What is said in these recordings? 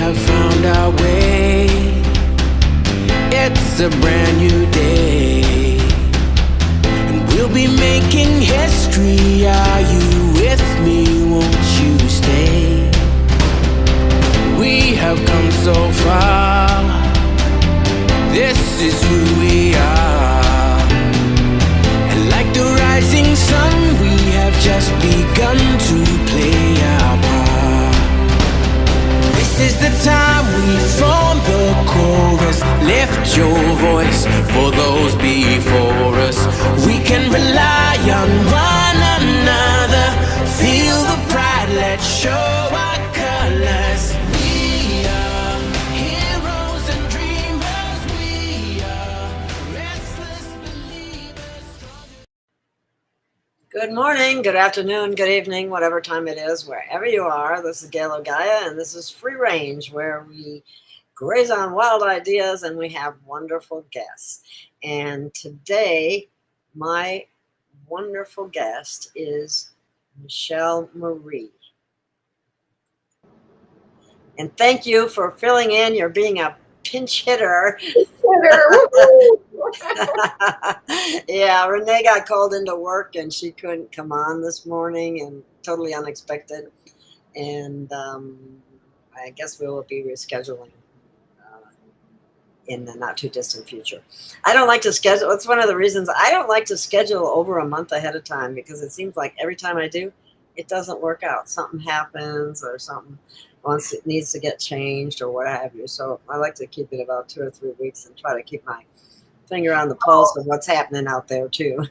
have found our way. It's a brand new day, and we'll be making history. Are you with me? Won't you stay? We have come so far. This is who we are. And like the rising sun, we have just begun to play our part. This is the time we form the chorus. Lift your voice for those before us. We can rely on one another. Feel the pride, let's show our colors. We are heroes and dreamers. We are restless believers. Good morning, good afternoon, good evening, whatever time it is, wherever you are. This is Gail of Gaia, and this is Free Range, where we graze on wild ideas and we have wonderful guests. And today, my wonderful guest is Michelle Marie. And thank you for filling in. You're being a pinch hitter. Yeah, Renee got called into work and she couldn't come on this morning, and totally unexpected. And I guess we will be rescheduling in the not too distant future. I don't like to schedule. It's one of the reasons I don't like to schedule over a month ahead of time, because it seems like every time I do, it doesn't work out. Something happens or something once it needs to get changed or what have you. So I like to keep it about 2 or 3 weeks and try to keep my finger on the pulse of what's happening out there too.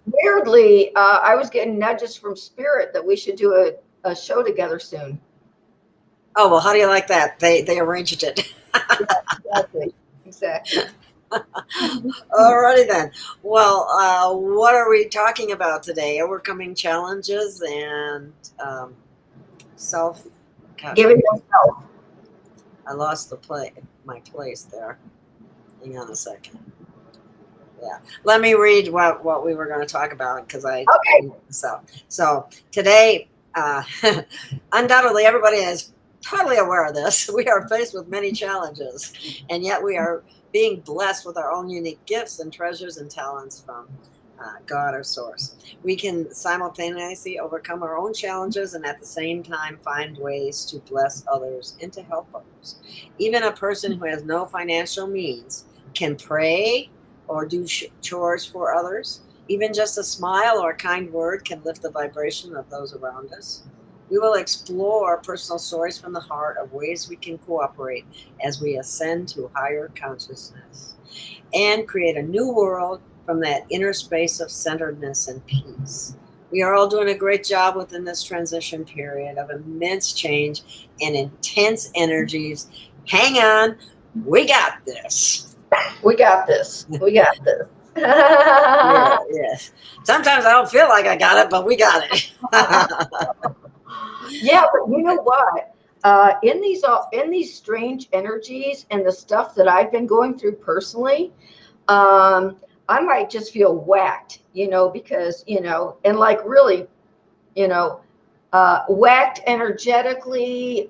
Weirdly, I was getting nudges from Spirit that we should do a show together soon. Oh, well, how do you like that? They arranged it. Yeah, exactly. Alrighty then. Well, what are we talking about today? Overcoming challenges and self. Giving yourself. I lost my place there. Hang on a second. Yeah, let me read what we were going to talk about, because I Okay. So today, undoubtedly, everybody is totally aware of this. We are faced with many challenges, and yet we are being blessed with our own unique gifts and treasures and talents from God or Source. We can simultaneously overcome our own challenges and at the same time find ways to bless others and to help others. Even a person who has no financial means can pray or do chores for others. Even just a smile or a kind word can lift the vibration of those around us. We will explore personal stories from the heart of ways we can cooperate as we ascend to higher consciousness and create a new world from that inner space of centeredness and peace. We are all doing a great job within this transition period of immense change and intense energies. Hang on, we got this. We got this. We got this. Yeah, yes. Sometimes I don't feel like I got it, but we got it. Yeah, but you know what? In these strange energies and the stuff that I've been going through personally, I might just feel whacked, because, and like really, whacked energetically,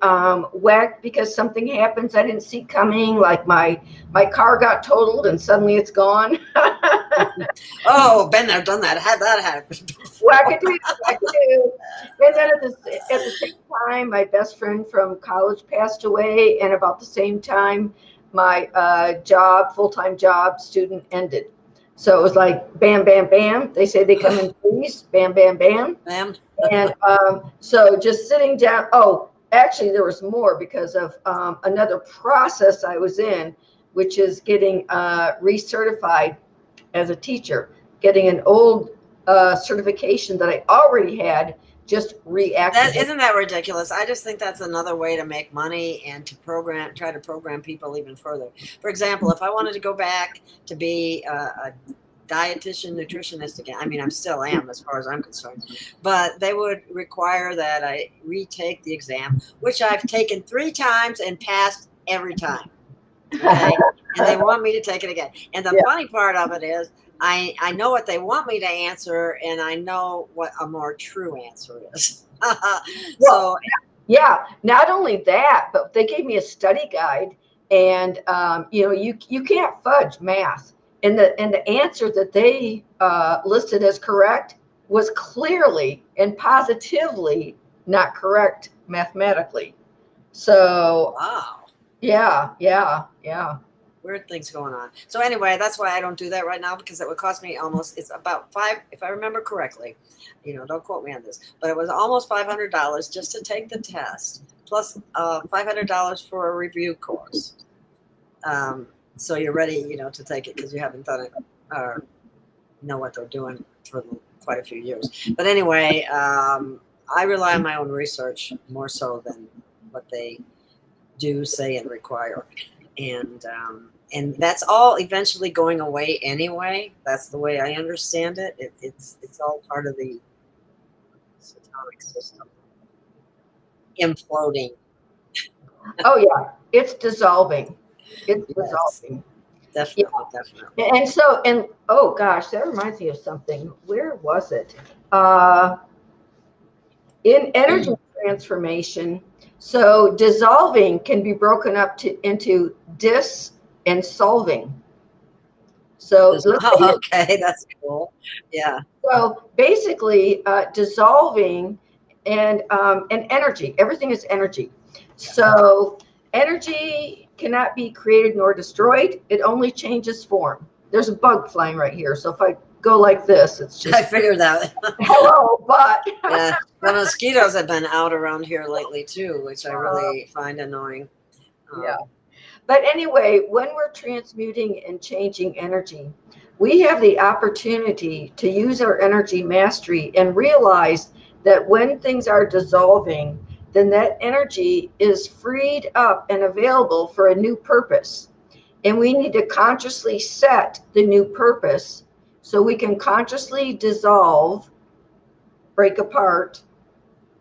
whacked because something happens I didn't see coming, like my car got totaled and suddenly it's gone. Oh, been there, done that, had that happen. Wackadoo. And then at the same time, my best friend from college passed away, and about the same time, my full-time job student ended. So it was like bam, bam, bam. They say they come in threes, bam, bam, bam. Bam. And so just sitting down. Oh, actually, there was more because of another process I was in, which is getting recertified as a teacher, getting an old certification that I already had just reactivated. Isn't that ridiculous? I just think that's another way to make money and to try to program people even further. For example, if I wanted to go back to be a dietitian, nutritionist again, I mean, I still am as far as I'm concerned, but they would require that I retake the exam, which I've taken 3 times and passed every time. Okay? And they want me to take it again. And the funny part of it is, I know what they want me to answer, and I know what a more true answer is. So Yeah, not only that, but they gave me a study guide, and you can't fudge math. And the answer that they listed as correct was clearly and positively not correct mathematically. So Wow. yeah. Weird things going on. So anyway, that's why I don't do that right now, because it would cost me almost, it's about five, if I remember correctly, don't quote me on this, but it was almost $500 just to take the test, plus $500 for a review course. So you're ready, to take it, because you haven't done it or know what they're doing for quite a few years. But anyway, I rely on my own research more so than what they do, say, and require. And that's all eventually going away anyway. That's the way I understand it. It's all part of the atomic system imploding. Oh yeah, it's dissolving. It's Yes, dissolving. definitely. And oh gosh, that reminds me of something. Where was it? In energy transformation, so dissolving can be broken up into dis and solving. So Okay, that's cool. Yeah. So basically, dissolving and energy. Everything is energy. So energy cannot be created nor destroyed. It only changes form. There's a bug flying right here. So if I go like this, it's just I figured that. hello, but Yeah, the mosquitoes have been out around here lately too, which I really find annoying. Yeah. But anyway, when we're transmuting and changing energy, we have the opportunity to use our energy mastery and realize that when things are dissolving, then that energy is freed up and available for a new purpose. And we need to consciously set the new purpose so we can consciously dissolve, break apart,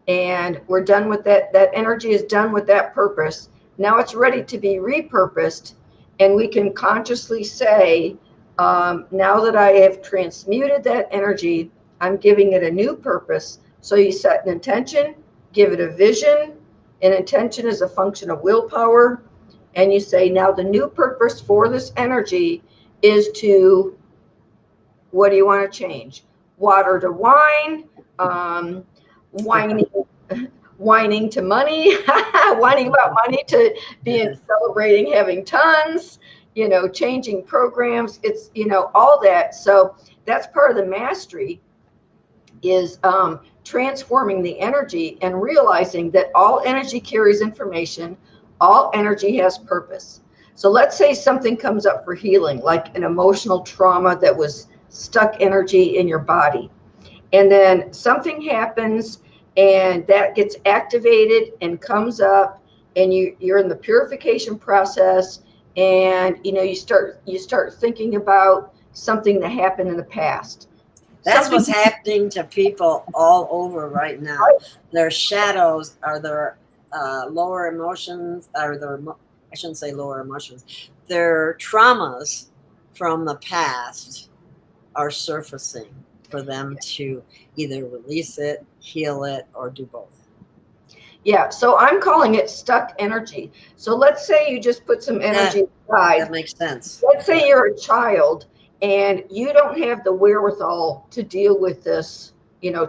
and we're done with that. That energy is done with that purpose. Now it's ready to be repurposed, and we can consciously say, now that I have transmuted that energy, I'm giving it a new purpose. So you set an intention, give it a vision. An intention is a function of willpower. And you say, now the new purpose for this energy is to, what do you want to change? Water to wine, whining to money, whining about money to being celebrating having tons, changing programs. It's, all that. So that's part of the mastery is transforming the energy and realizing that all energy carries information. All energy has purpose. So let's say something comes up for healing, like an emotional trauma that was stuck energy in your body. And then something happens and that gets activated and comes up, and you're in the purification process, and you start thinking about something that happened in the past. That's what's happening to people all over right now. Their shadows are their lower emotions, or I shouldn't say lower emotions. Their traumas from the past are surfacing for them to either release it, heal it, or do both. Yeah, so I'm calling it stuck energy. So let's say you just put some energy aside. That makes sense. Let's say you're a child and you don't have the wherewithal to deal with this,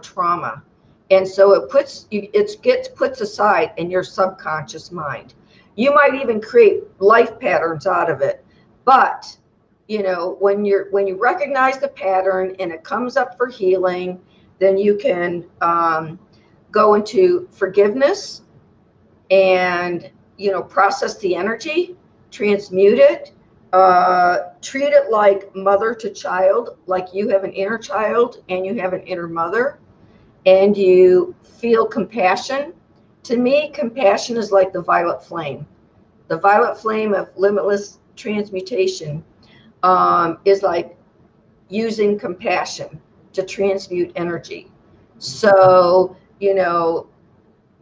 trauma. And so it gets put aside in your subconscious mind. You might even create life patterns out of it. But, when you recognize the pattern and it comes up for healing, then you can go into forgiveness and, process the energy, transmute it, treat it like mother to child, like you have an inner child and you have an inner mother, and you feel compassion. To me, compassion is like the violet flame. The violet flame of limitless transmutation is like using compassion to transmute energy. So,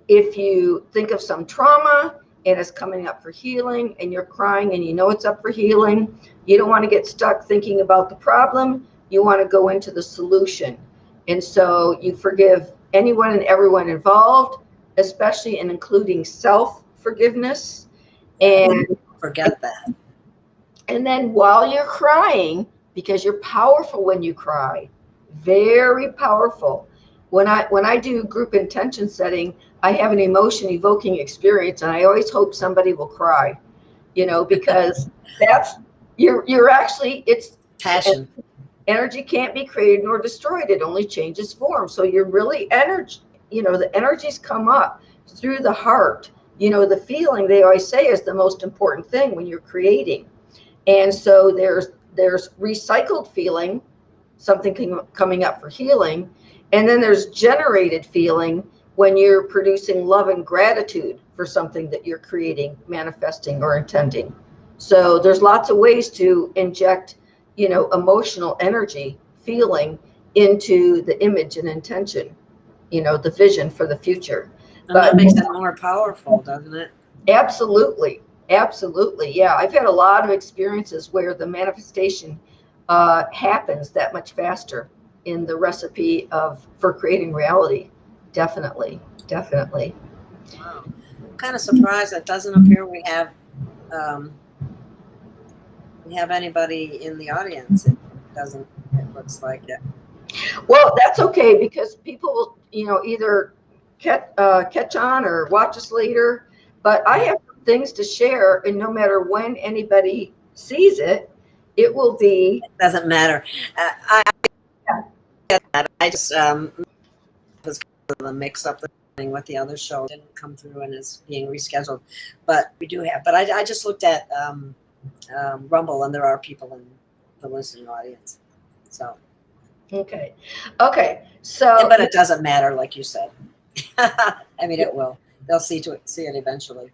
if you think of some trauma and it's coming up for healing and you're crying and it's up for healing, you don't want to get stuck thinking about the problem. You want to go into the solution. And so you forgive anyone and everyone involved. especially in including self-forgiveness. And Forget that. And then while you're crying, because you're powerful when you cry, very powerful. When I do group intention setting, I have an emotion evoking experience, and I always hope somebody will cry, because that's you're actually, it's Passion. energy can't be created nor destroyed. It only changes form. So you're really energy, the energies come up through the heart. The feeling, they always say, is the most important thing when you're creating. And so there's recycled feeling, something coming up for healing. And then there's generated feeling when you're producing love and gratitude for something that you're creating, manifesting, or intending. So there's lots of ways to inject, emotional energy, feeling into the image and intention, the vision for the future. And that makes it more powerful, doesn't it? Absolutely. Absolutely. Yeah. I've had a lot of experiences where the manifestation happens that much faster in the recipe for creating reality. Definitely. Definitely. Wow. I'm kind of surprised it doesn't appear we have anybody in the audience. It looks like it. Well, that's okay, because people will, either catch on or watch us later. But I have things to share, and no matter when anybody sees it, it will be. It doesn't matter. I get that. I just was the mix up the thing with the other show didn't come through and is being rescheduled, but we do have. But I just looked at Rumble, and there are people in the listening audience. So. Okay. So. But it doesn't matter, like you said. I mean, it will. They'll see it eventually.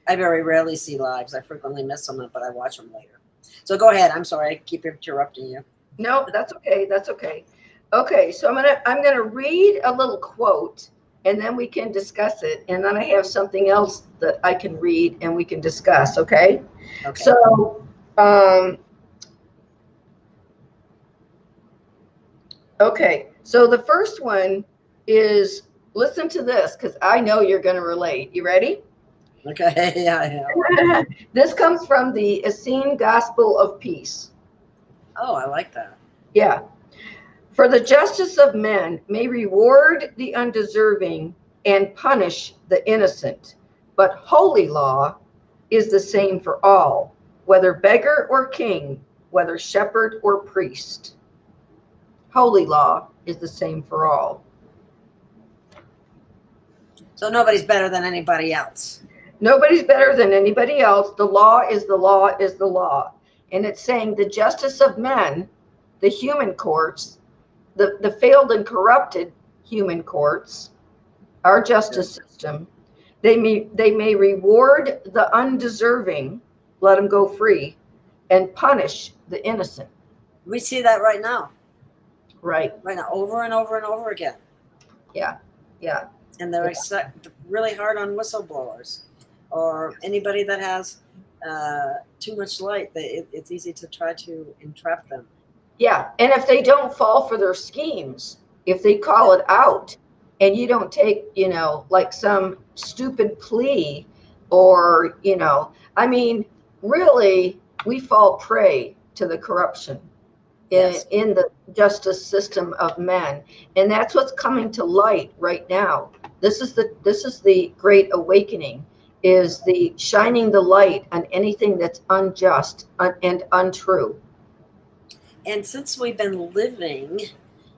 I very rarely see lives. I frequently miss them, but I watch them later. So go ahead. I'm sorry. I keep interrupting you. No, that's okay. That's okay. Okay. So I'm gonna read a little quote, and then we can discuss it. And then I have something else that I can read and we can discuss. Okay. Okay. So, okay. So the first one is, listen to this, because I know you're going to relate. You ready? Okay. Yeah, I am. This comes from the Essene Gospel of Peace. Oh, I like that. Yeah. For the justice of men may reward the undeserving and punish the innocent, but holy law is the same for all, whether beggar or king, whether shepherd or priest. Holy law is the same for all. So nobody's better than anybody else. Nobody's better than anybody else. The law is the law is the law. And it's saying the justice of men, the human courts, the failed and corrupted human courts, our justice system, they may reward the undeserving, let them go free, and punish the innocent. We see that right now. Right. Right now, over and over and over again. Yeah. Yeah. And they're really hard on whistleblowers or anybody that has too much light. It's easy to try to entrap them. Yeah. And if they don't fall for their schemes, if they call it out and you don't take, like some stupid plea or, I mean, really, we fall prey to the corruption in the justice system of men. And that's what's coming to light right now. This is the great awakening, is the shining the light on anything that's unjust and untrue. And since we've been living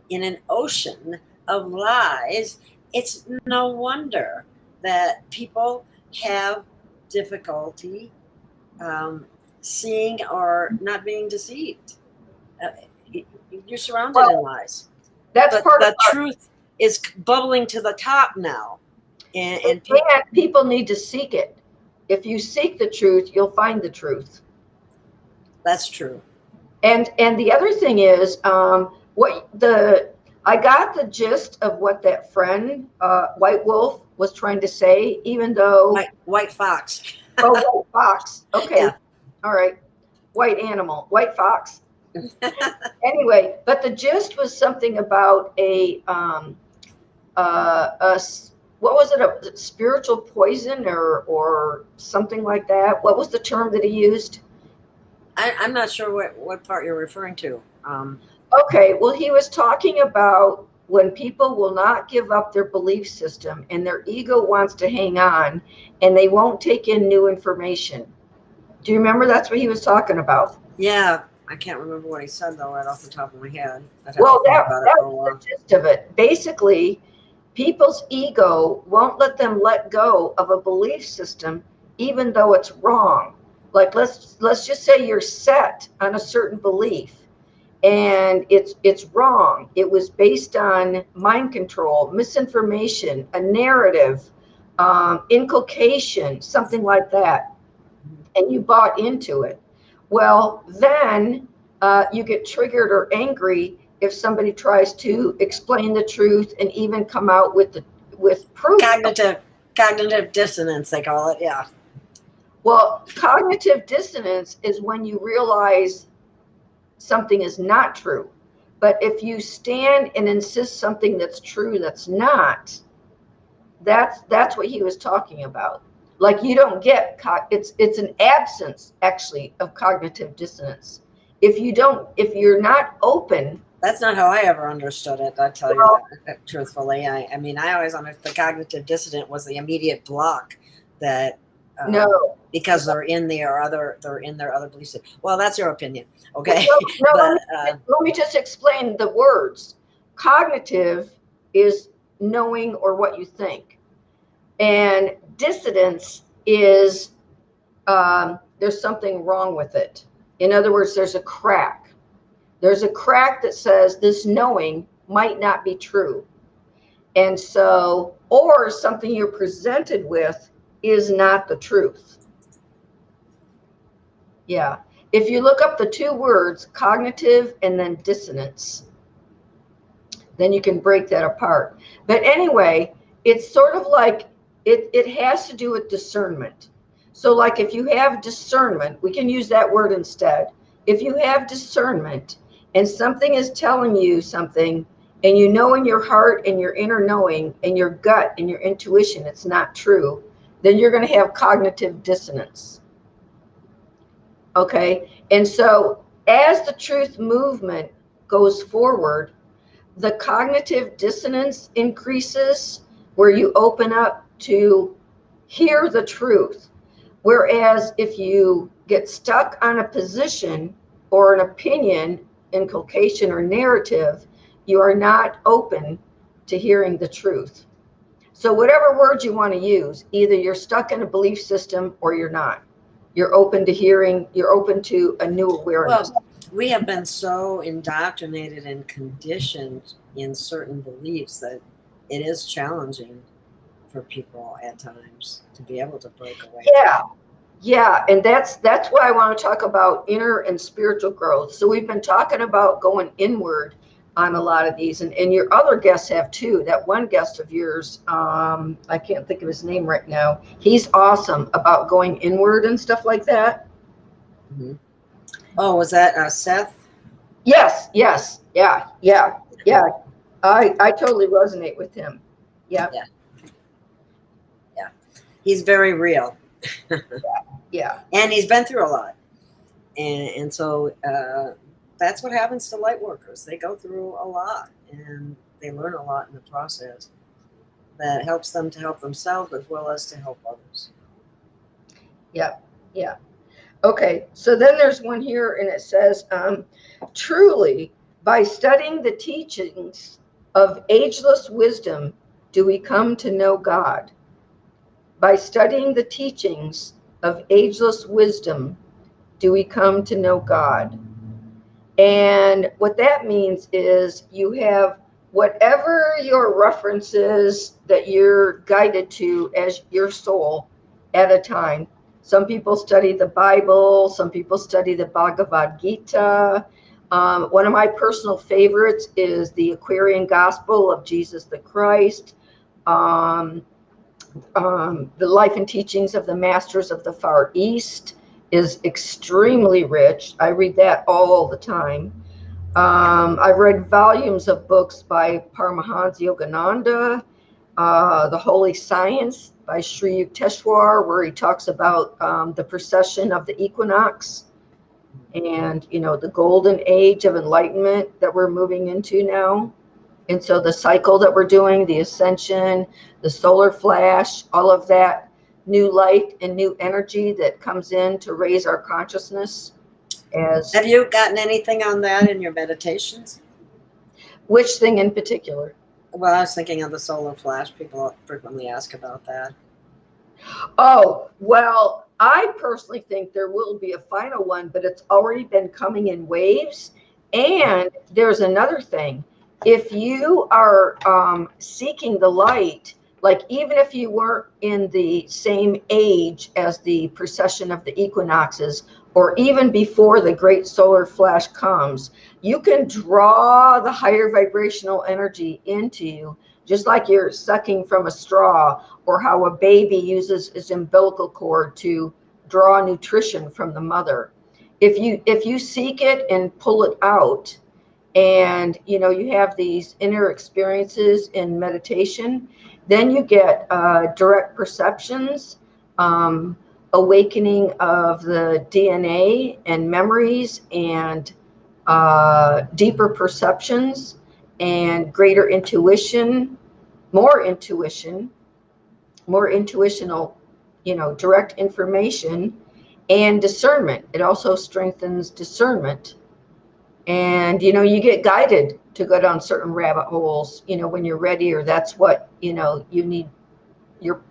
in an ocean of lies, it's no wonder that people have difficulty seeing or not being deceived. You're surrounded in lies. That's but the truth is bubbling to the top now. And people need to seek it. If you seek the truth, you'll find the truth. That's true. And the other thing is, I got the gist of what that friend, White Wolf, was trying to say, even though White Fox. Oh, White Fox. Okay. Yeah. All right. White animal, White Fox. Anyway, but the gist was something about a what was it, a spiritual poison or something like that? What was the term that he used? I'm not sure what part you're referring to. Okay, well, he was talking about when people will not give up their belief system and their ego wants to hang on and they won't take in new information. Do you remember that's what he was talking about? Yeah, I can't remember what he said though, right off the top of my head. I'd have Well, to think about it for a that's while. the gist of it. Basically, people's ego won't let them let go of a belief system, even though it's wrong. Like let's just say you're set on a certain belief, and it's wrong. It was based on mind control, misinformation, a narrative, inculcation, something like that, and you bought into it. Well, then you get triggered or angry if somebody tries to explain the truth and even come out with proof. Cognitive dissonance, they call it. Yeah. Well, cognitive dissonance is when you realize something is not true. But if you stand and insist something that's true that's not, that's what he was talking about. Like you don't get it's an absence actually of cognitive dissonance. If you're not open. That's not how I ever understood it. I tell you that truthfully. I mean, I always understood the cognitive dissonant was the immediate block that. No, because they're in their other beliefs. Well, that's your opinion, okay? No, but, let me just explain the words. Cognitive is knowing or what you think, and dissonance is there's something wrong with it. In other words, there's a crack. There's a crack that says this knowing might not be true, and so or something you're presented with is not the truth. Yeah. If you look up the two words, cognitive and then dissonance, then you can break that apart. But anyway, it's sort of like it has to do with discernment. So like if you have discernment, we can use that word instead. If you have discernment and something is telling you something and you know in your heart and your inner knowing and your gut and your intuition it's not true, then you're going to have cognitive dissonance. Okay. And so as the truth movement goes forward, the cognitive dissonance increases where you open up to hear the truth. Whereas if you get stuck on a position or an opinion, inculcation, or narrative, you are not open to hearing the truth. So whatever words you want to use, either you're stuck in a belief system or you're not. You're open to hearing, you're open to a new awareness. Well, we have been so indoctrinated and conditioned in certain beliefs that it is challenging for people at times to be able to break away. Yeah. And that's why I want to talk about inner and spiritual growth. So we've been talking about going inward on a lot of these, and your other guests have too. That one guest of yours, I can't think of his name right now. He's awesome about going inward and stuff like that. Mm-hmm. Oh, was that Seth? Yes. Yeah. I totally resonate with him. Yeah. He's very real. Yeah. And he's been through a lot. And so that's what happens to light workers. They go through a lot and they learn a lot in the process that helps them to help themselves as well as to help others. Yeah. Okay, so then there's one here and it says, truly, by studying the teachings of ageless wisdom, do we come to know God. By studying the teachings of ageless wisdom, do we come to know God. And what that means is you have whatever your references that you're guided to as your soul at a time. Some people study the Bible. Some people study the Bhagavad Gita. One of my personal favorites is the Aquarian Gospel of Jesus the Christ. The Life and Teachings of the Masters of the Far East is extremely rich. I read that all the time. I've read volumes of books by Paramahansa Yogananda. The Holy Science by Sri Yukteswar, where he talks about the precession of the equinox and, the golden age of enlightenment that we're moving into now. And so the cycle that we're doing, the ascension, the solar flash, all of that new light and new energy that comes in to raise our consciousness. Have you gotten anything on that in your meditations? Which thing in particular? Well, I was thinking of the solar flash. People frequently ask about that. Oh, well, I personally think there will be a final one, but it's already been coming in waves. And there's another thing. If you are seeking the light, like even if you weren't in the same age as the precession of the equinoxes, or even before the great solar flash comes, you can draw the higher vibrational energy into you, just like you're sucking from a straw, or how a baby uses its umbilical cord to draw nutrition from the mother. If you seek it and pull it out, and you have these inner experiences in meditation, then you get direct perceptions, awakening of the DNA and memories, and deeper perceptions, and greater intuition, more intuitional, direct information, and discernment. It also strengthens discernment. And, you get guided to go down certain rabbit holes, when you're ready, or that's what, you need.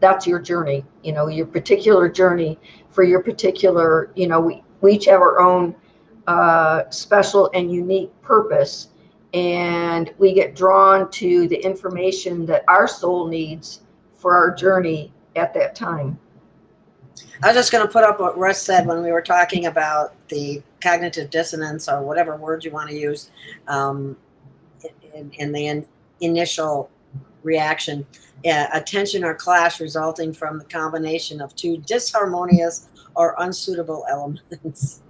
That's your journey, your particular journey for your particular, we each have our own special and unique purpose. And we get drawn to the information that our soul needs for our journey at that time. I was just going to put up what Russ said when we were talking about the cognitive dissonance, or whatever word you want to use, in the initial reaction. Attention or clash resulting from the combination of two disharmonious or unsuitable elements.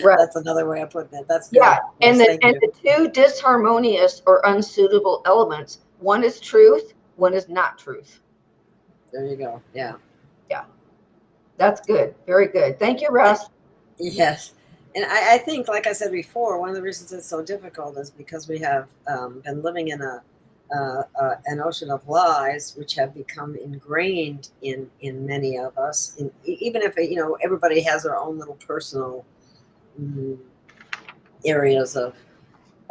Right. That's another way of putting it. That's good. Yeah. And Yes, the two disharmonious or unsuitable elements, one is truth, one is not truth. There you go. Yeah. Yeah. That's good. Very good. Thank you, Russ. Yes. And I think, like I said before, one of the reasons it's so difficult is because we have been living in an ocean of lies, which have become ingrained in many of us. Even if everybody has their own little personal areas of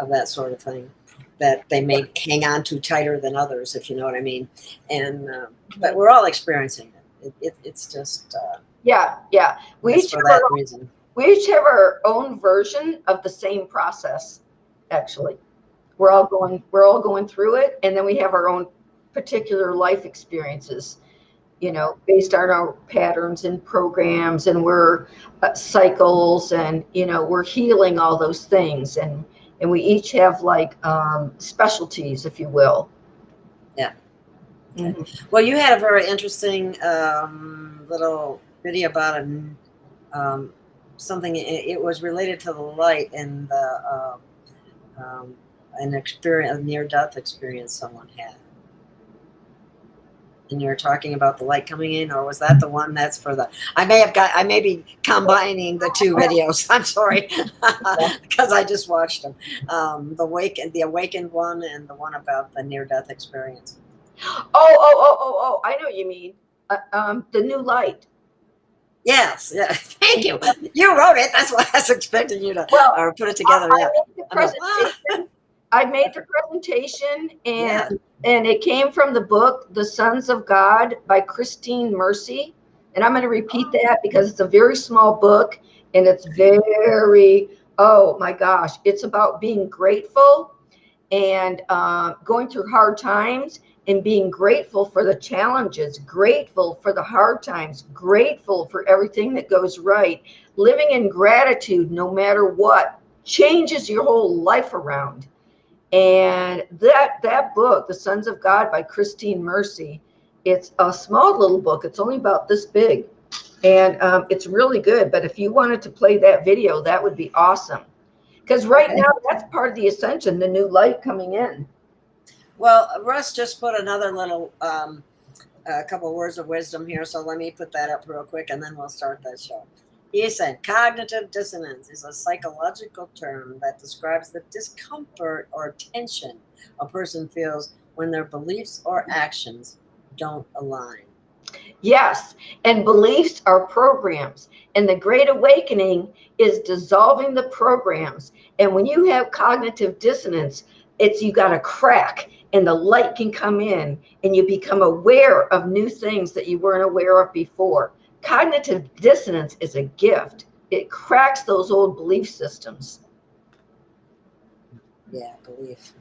that sort of thing that they may hang on to tighter than others, if you know what I mean. And but we're all experiencing it. It's just yeah. We each have our own version of the same process. Actually, we're all going through it, and then we have our own particular life experiences, based on our patterns and programs, and we're cycles, and we're healing all those things, and we each have like specialties, if you will. Yeah. Mm-hmm. Well, you had a very interesting little video about something. It was related to the light and an experience, a near-death experience someone had. And you were talking about the light coming in, or was that the one that's for the? I may be combining the two videos. I'm sorry, because I just watched them. The awakened one, and the one about the near-death experience. Oh! I know what you mean. The new light. Yes. Yeah. Thank you. You wrote it. That's why I was expecting you to put it together. I made the presentation, and it came from the book "The Sons of God" by Christine Mercy. And I'm going to repeat that because it's a very small book, and it's very, oh my gosh, it's about being grateful and going through hard times, and being grateful for the challenges, grateful for the hard times, grateful for everything that goes right. Living in gratitude no matter what changes your whole life around. And that book, The Sons of God by Christine Mercy, it's a small little book. It's only about this big, and it's really good. But if you wanted to play that video, that would be awesome. Because right now, that's part of the ascension, the new light coming in. Well, Russ just put another little a couple words of wisdom here, so let me put that up real quick, and then we'll start that show. He said, cognitive dissonance is a psychological term that describes the discomfort or tension a person feels when their beliefs or actions don't align. Yes, and beliefs are programs. And the Great Awakening is dissolving the programs. And when you have cognitive dissonance, it's you got a crack and the light can come in and you become aware of new things that you weren't aware of before. Cognitive dissonance is a gift. It cracks those old belief systems. Yeah, belief.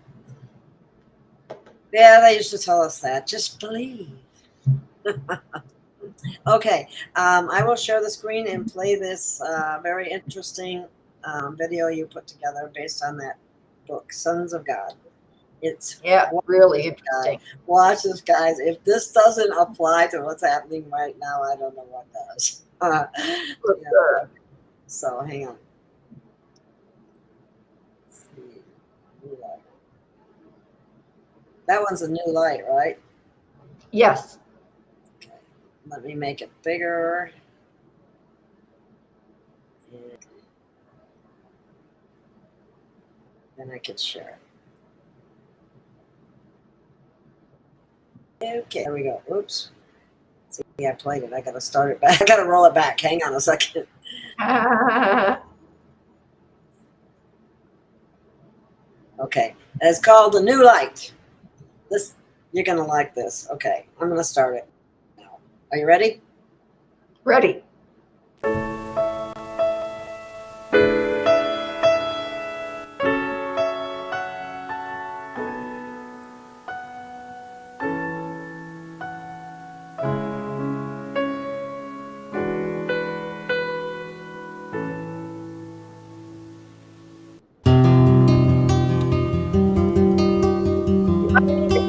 Yeah, they used to tell us that. Just believe. Okay, I will share the screen and play this very interesting video you put together based on that book, Sons of God. It's really interesting. Watch this, guys. If this doesn't apply to what's happening right now, I don't know what does. For sure. So hang on. Let's see. New light. That one's a new light, right? Yes. Okay. Let me make it bigger. And then I can share it. Okay, there we go. Oops. See, I played it. I gotta start it back. I gotta roll it back. Hang on a second. Okay. It's called The New Light. This, you're gonna like this. Okay, I'm gonna start it now. Are you ready? Ready.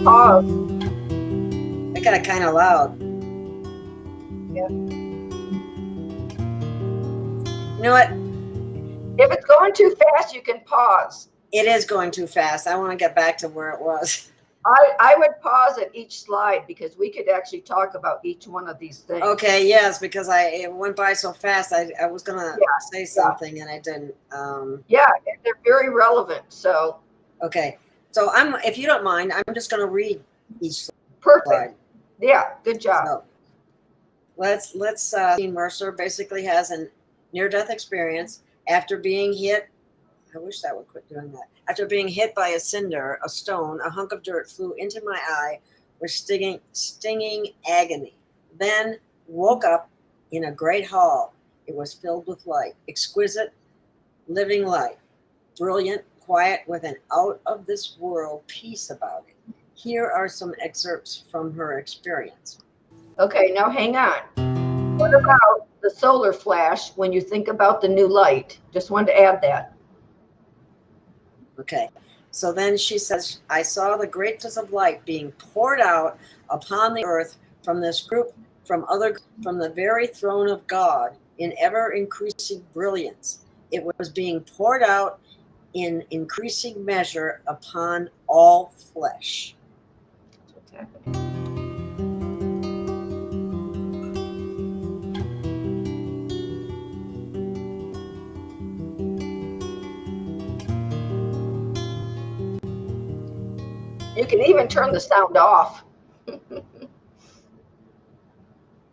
Pause. It got kind of loud. Yeah. You know what? If it's going too fast, you can pause. It is going too fast. I want to get back to where it was. I would pause at each slide because we could actually talk about each one of these things. Okay, yes, because it went by so fast. I was gonna say something and I didn't. Yeah, they're very relevant. So okay, so if you don't mind, I'm just gonna read each perfect. slide. Yeah, good job. So, let's Dean Mercer basically has a near-death experience after being hit. I wish that would quit doing that. After being hit by a cinder, a stone, a hunk of dirt flew into my eye with stinging agony. Then woke up in a great hall. It was filled with light, exquisite, living light, brilliant, quiet, with an out-of-this-world peace about it. Here are some excerpts from her experience. Okay, now hang on. What about the solar flash when you think about the new light? Just wanted to add that. Okay, so then she says, I saw the greatness of light being poured out upon the earth from this group, from the very throne of God in ever increasing brilliance. It was being poured out in increasing measure upon all flesh. That's what's happening. You can even turn the sound off.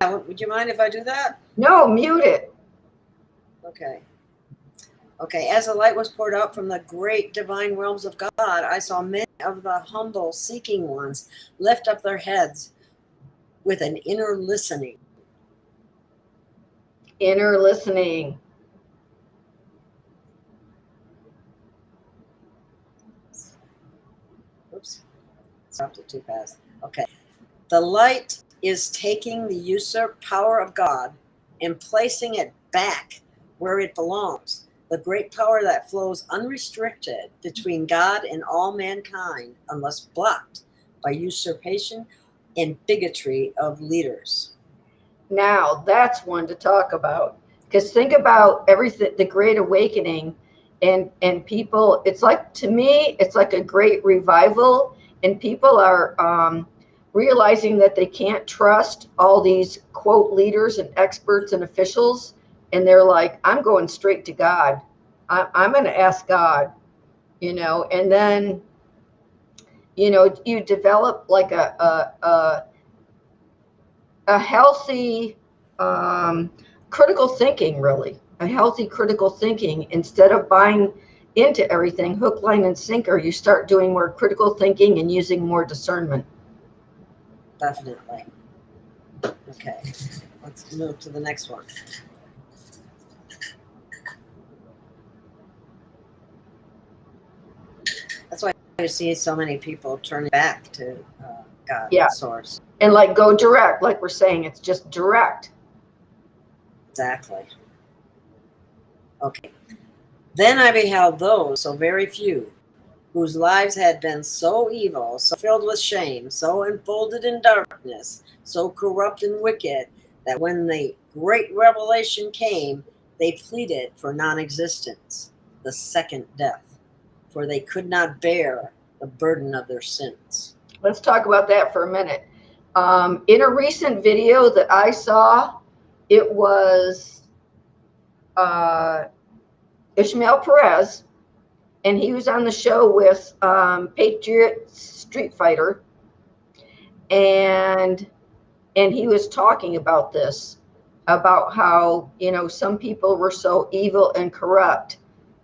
Would you mind if I do that? No, mute it. Okay. Okay, as the light was poured out from the great divine realms of God, I saw many of the humble seeking ones lift up their heads with an inner listening. Inner listening. Oops, stopped it too fast. Okay. The light is taking the usurped power of God and placing it back where it belongs. The great power that flows unrestricted between God and all mankind, unless blocked by usurpation and bigotry of leaders. Now, that's one to talk about. Because think about everything, the Great Awakening, and people, it's like, to me, it's like a great revival. and people are realizing that they can't trust all these quote leaders and experts and officials, and they're like, I'm going straight to God. I'm going to ask God, and then you develop like a healthy critical thinking, really a healthy critical thinking. Instead of buying into everything hook, line, and sinker, you start doing more critical thinking and using more discernment. Definitely. Okay, let's move to the next one. That's why you see so many people turning back to God, Yeah. Source. And like go direct, like we're saying, it's just direct. Exactly. Okay. Then I beheld those, so very few, whose lives had been so evil, so filled with shame, so enfolded in darkness, so corrupt and wicked, that when the great revelation came, they pleaded for non-existence, the second death, for they could not bear the burden of their sins. Let's talk about that for a minute. In a recent video that I saw, it was Ishmael Perez, and he was on the show with Patriot Street Fighter, and he was talking about this, about how some people were so evil and corrupt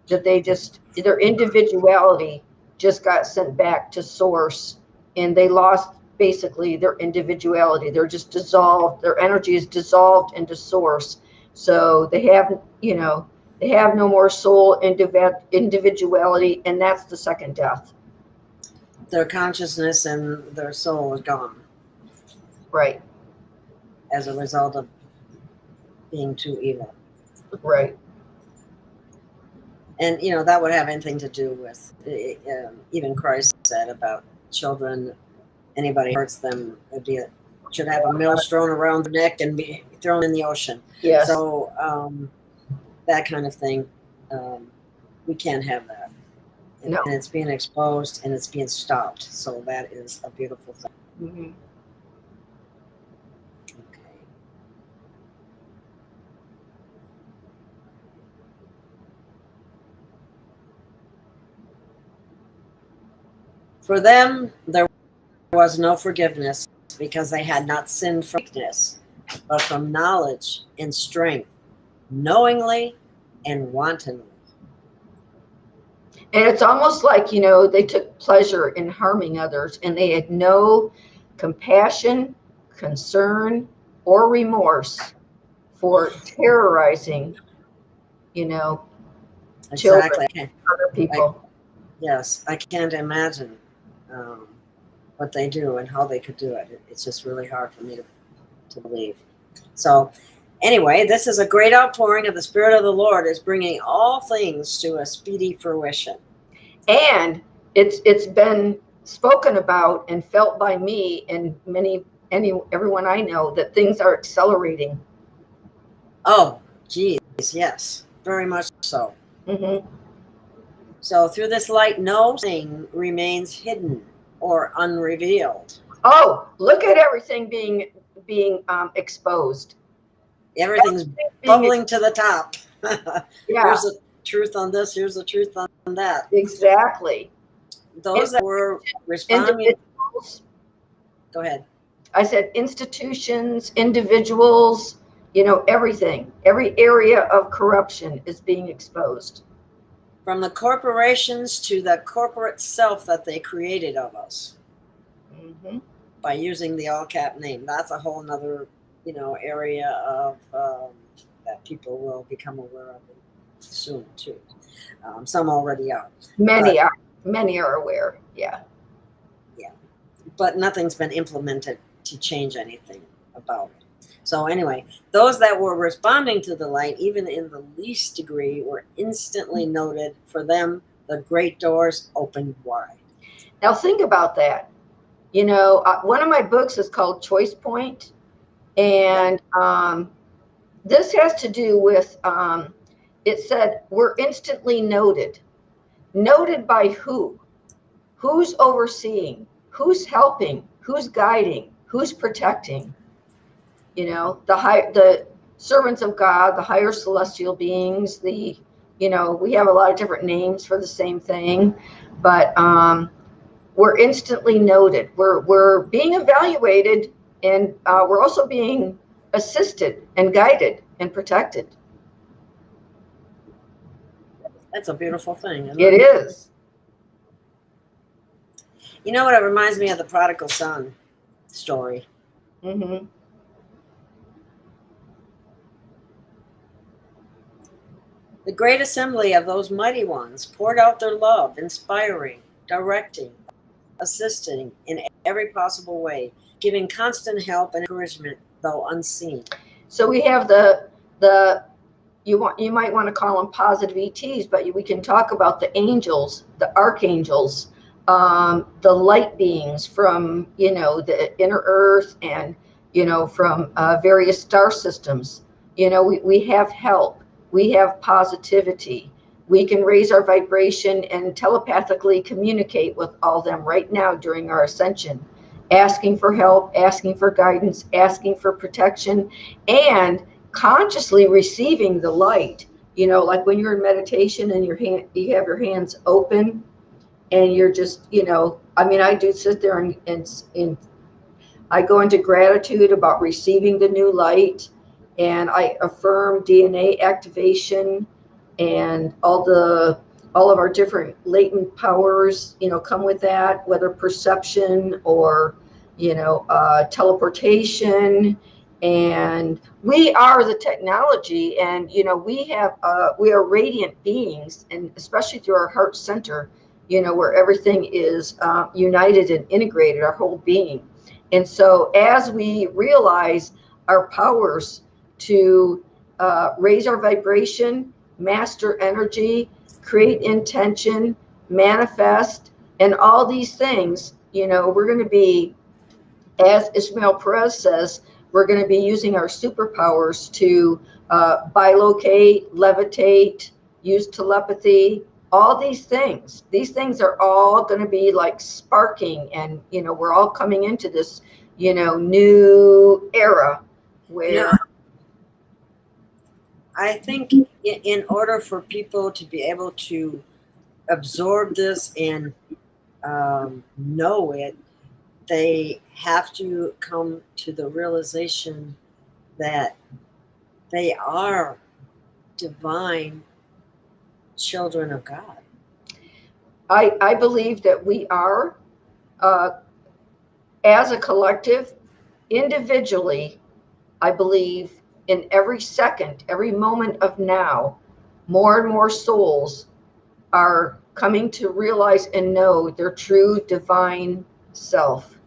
that their individuality just got sent back to source, and they lost basically their individuality. They're just dissolved. Their energy is dissolved into source. So they have no more soul individuality, and that's the second death. Their consciousness and their soul is gone. Right. As a result of being too evil. Right. And, that would have anything to do with, even Christ said about children, anybody hurts them, should have a millstone around their neck and be thrown in the ocean. Yes. So that kind of thing, we can't have that. No. And it's being exposed and it's being stopped. So that is a beautiful thing. Mm-hmm. Okay. For them, there was no forgiveness because they had not sinned from weakness, but from knowledge and strength, knowingly and wantonly. And it's almost like, they took pleasure in harming others, and they had no compassion, concern, or remorse for terrorizing, children, Exactly. other people. Yes, I can't imagine what they do and how they could do it. It's just really hard for me to believe. So anyway, this is a great outpouring of the Spirit of the Lord is bringing all things to a speedy fruition. And it's been spoken about and felt by me and everyone I know that things are accelerating. Oh, geez, yes, very much so. Mm-hmm. So through this light, no thing remains hidden or unrevealed. Oh, look at everything being exposed. Everything's bubbling to the top. Yeah. Here's the truth on this. Here's the truth on that. Exactly. Those that were responding. Go ahead. I said institutions, individuals, everything. Every area of corruption is being exposed. From the corporations to the corporate self that they created of us. Mm-hmm. By using the all cap name. That's a whole nother, area of that people will become aware of soon too. Some already are. Many are aware. Yeah. Yeah. But nothing's been implemented to change anything about it. So anyway, those that were responding to the light, even in the least degree, were instantly noted. For them, the great doors opened wide. Now think about that. One of my books is called Choice Point, and this has to do with, it said, we're instantly noted. Noted by who? Who's overseeing? who's helping, who's guiding, who's protecting. The servants of God, the higher celestial beings, we have a lot of different names for the same thing, but we're instantly noted. We're being evaluated, and we're also being assisted and guided and protected. That's a beautiful thing. It is. You know what? It reminds me of the prodigal son story. Mm-hmm. The great assembly of those mighty ones poured out their love, inspiring, directing, assisting in every possible way, giving constant help and encouragement, though unseen. So we have you might want to call them positive ETs, but we can talk about the angels, the archangels, the light beings from the inner earth, and from various star systems. We have help, we have positivity, we can raise our vibration and telepathically communicate with all them right now during our ascension, asking for help, asking for guidance, asking for protection, and consciously receiving the light. Like when you're in meditation and you have your hands open, and you're just, I do sit there and I go into gratitude about receiving the new light, and I affirm DNA activation, and all of our different latent powers, come with that, whether perception or, teleportation. And we are the technology, and we are radiant beings, and especially through our heart center, where everything is united and integrated, our whole being. And so as we realize our powers to raise our vibration, master energy, create intention, manifest, and all these things, we're going to be, as Ismael Perez says, we're going to be using our superpowers to bilocate, levitate, use telepathy, all these things. These things are all going to be like sparking, and we're all coming into this new era where I think in order for people to be able to absorb this and know it, they have to come to the realization that they are divine children of God. I believe that we are, as a collective, individually, I believe in every second, every moment of now, more and more souls are coming to realize and know their true divine self,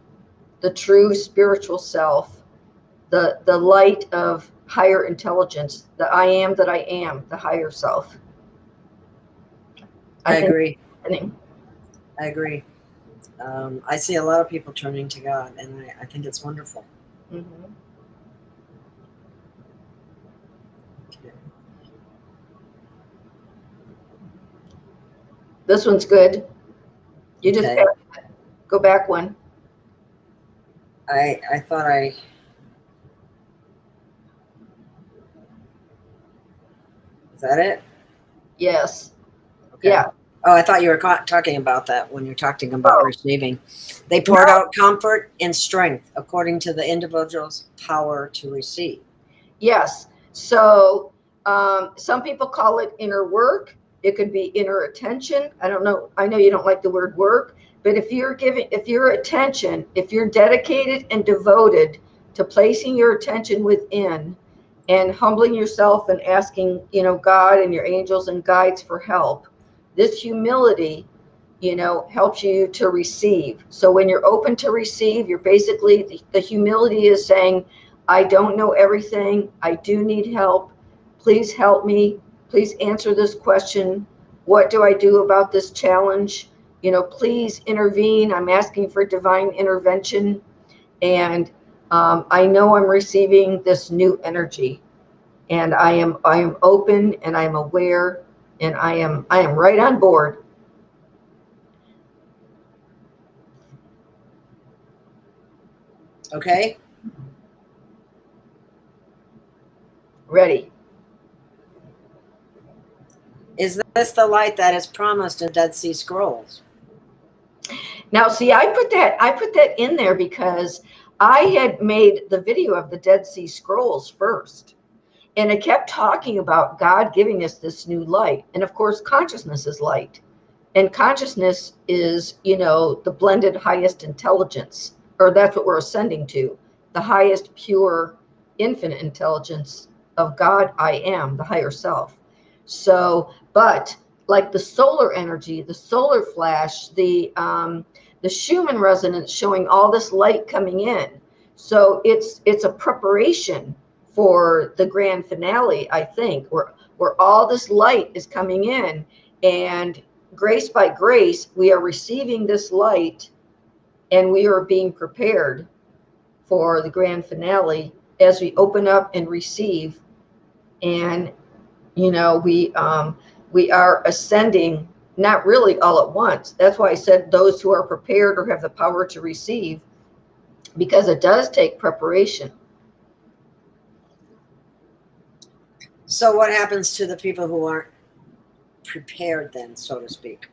the true spiritual self, the light of higher intelligence, the I am that I am, the higher self. I agree. I agree. I see a lot of people turning to God, and I think it's wonderful. Mm-hmm. Okay. This one's good. You just Okay. go back one. I thought is that it? Yes. Okay. Yeah. Oh, I thought you were talking about that when you're talking about receiving. They poured out comfort and strength according to the individual's power to receive. Yes. So some people call it inner work. It could be inner attention. I don't know. I know you don't like the word work, but if you're attention, if you're dedicated and devoted to placing your attention within and humbling yourself and asking, God and your angels and guides for help, this humility, helps you to receive. So when you're open to receive, you're basically, the humility is saying, I don't know everything. I do need help. Please help me. Please answer this question. What do I do about this challenge? Please intervene. I'm asking for divine intervention. And I know I'm receiving this new energy. And I am open, and I'm aware, and I am right on board. Okay. Ready. Is this the light that is promised in Dead Sea Scrolls? Now, see, I put that in there because I had made the video of the Dead Sea Scrolls first. And it kept talking about God giving us this new light. And of course, consciousness is light. And consciousness is, the blended highest intelligence, or that's what we're ascending to, the highest, pure, infinite intelligence of God, I am, the higher self. So, but like the solar energy, the solar flash, the Schumann resonance showing all this light coming in. So it's a preparation for the grand finale, I think, where all this light is coming in, and grace by grace, we are receiving this light, and we are being prepared for the grand finale as we open up and receive. And we are ascending, not really all at once. That's why I said those who are prepared or have the power to receive, because it does take preparation. So what happens to the people who aren't prepared then, so to speak?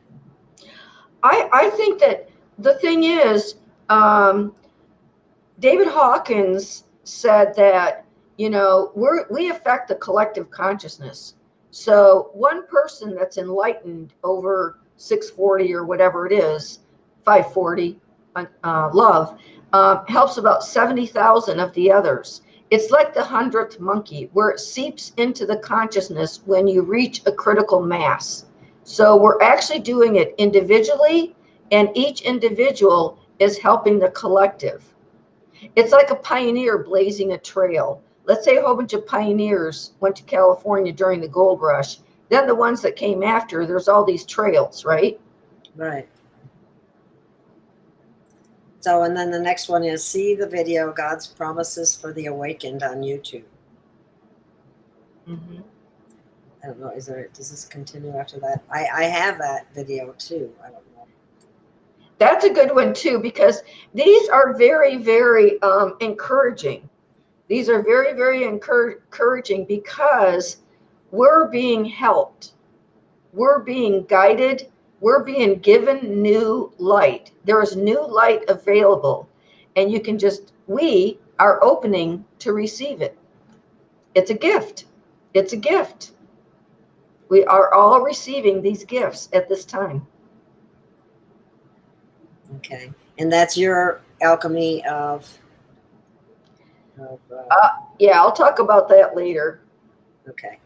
I think that the thing is, David Hawkins said that, we affect the collective consciousness. So one person that's enlightened over 640 or whatever it is, 540 love, helps about 70,000 of the others. It's like the 100th monkey, where it seeps into the consciousness when you reach a critical mass. So we're actually doing it individually, and each individual is helping the collective. It's like a pioneer blazing a trail. Let's say a whole bunch of pioneers went to California during the gold rush. Then the ones that came after, there's all these trails, right? Right. So, and then the next one is see the video, God's Promises for the Awakened on YouTube. Mm-hmm. I don't know, does this continue after that? I have that video too. I don't know. That's a good one too, because these are very, very encouraging. These are very, very encouraging because we're being helped. We're being guided. We're being given new light. There is new light available, and we are opening to receive it. It's a gift. It's a gift. We are all receiving these gifts at this time. Okay. And that's your alchemy of yeah, I'll talk about that later. okay.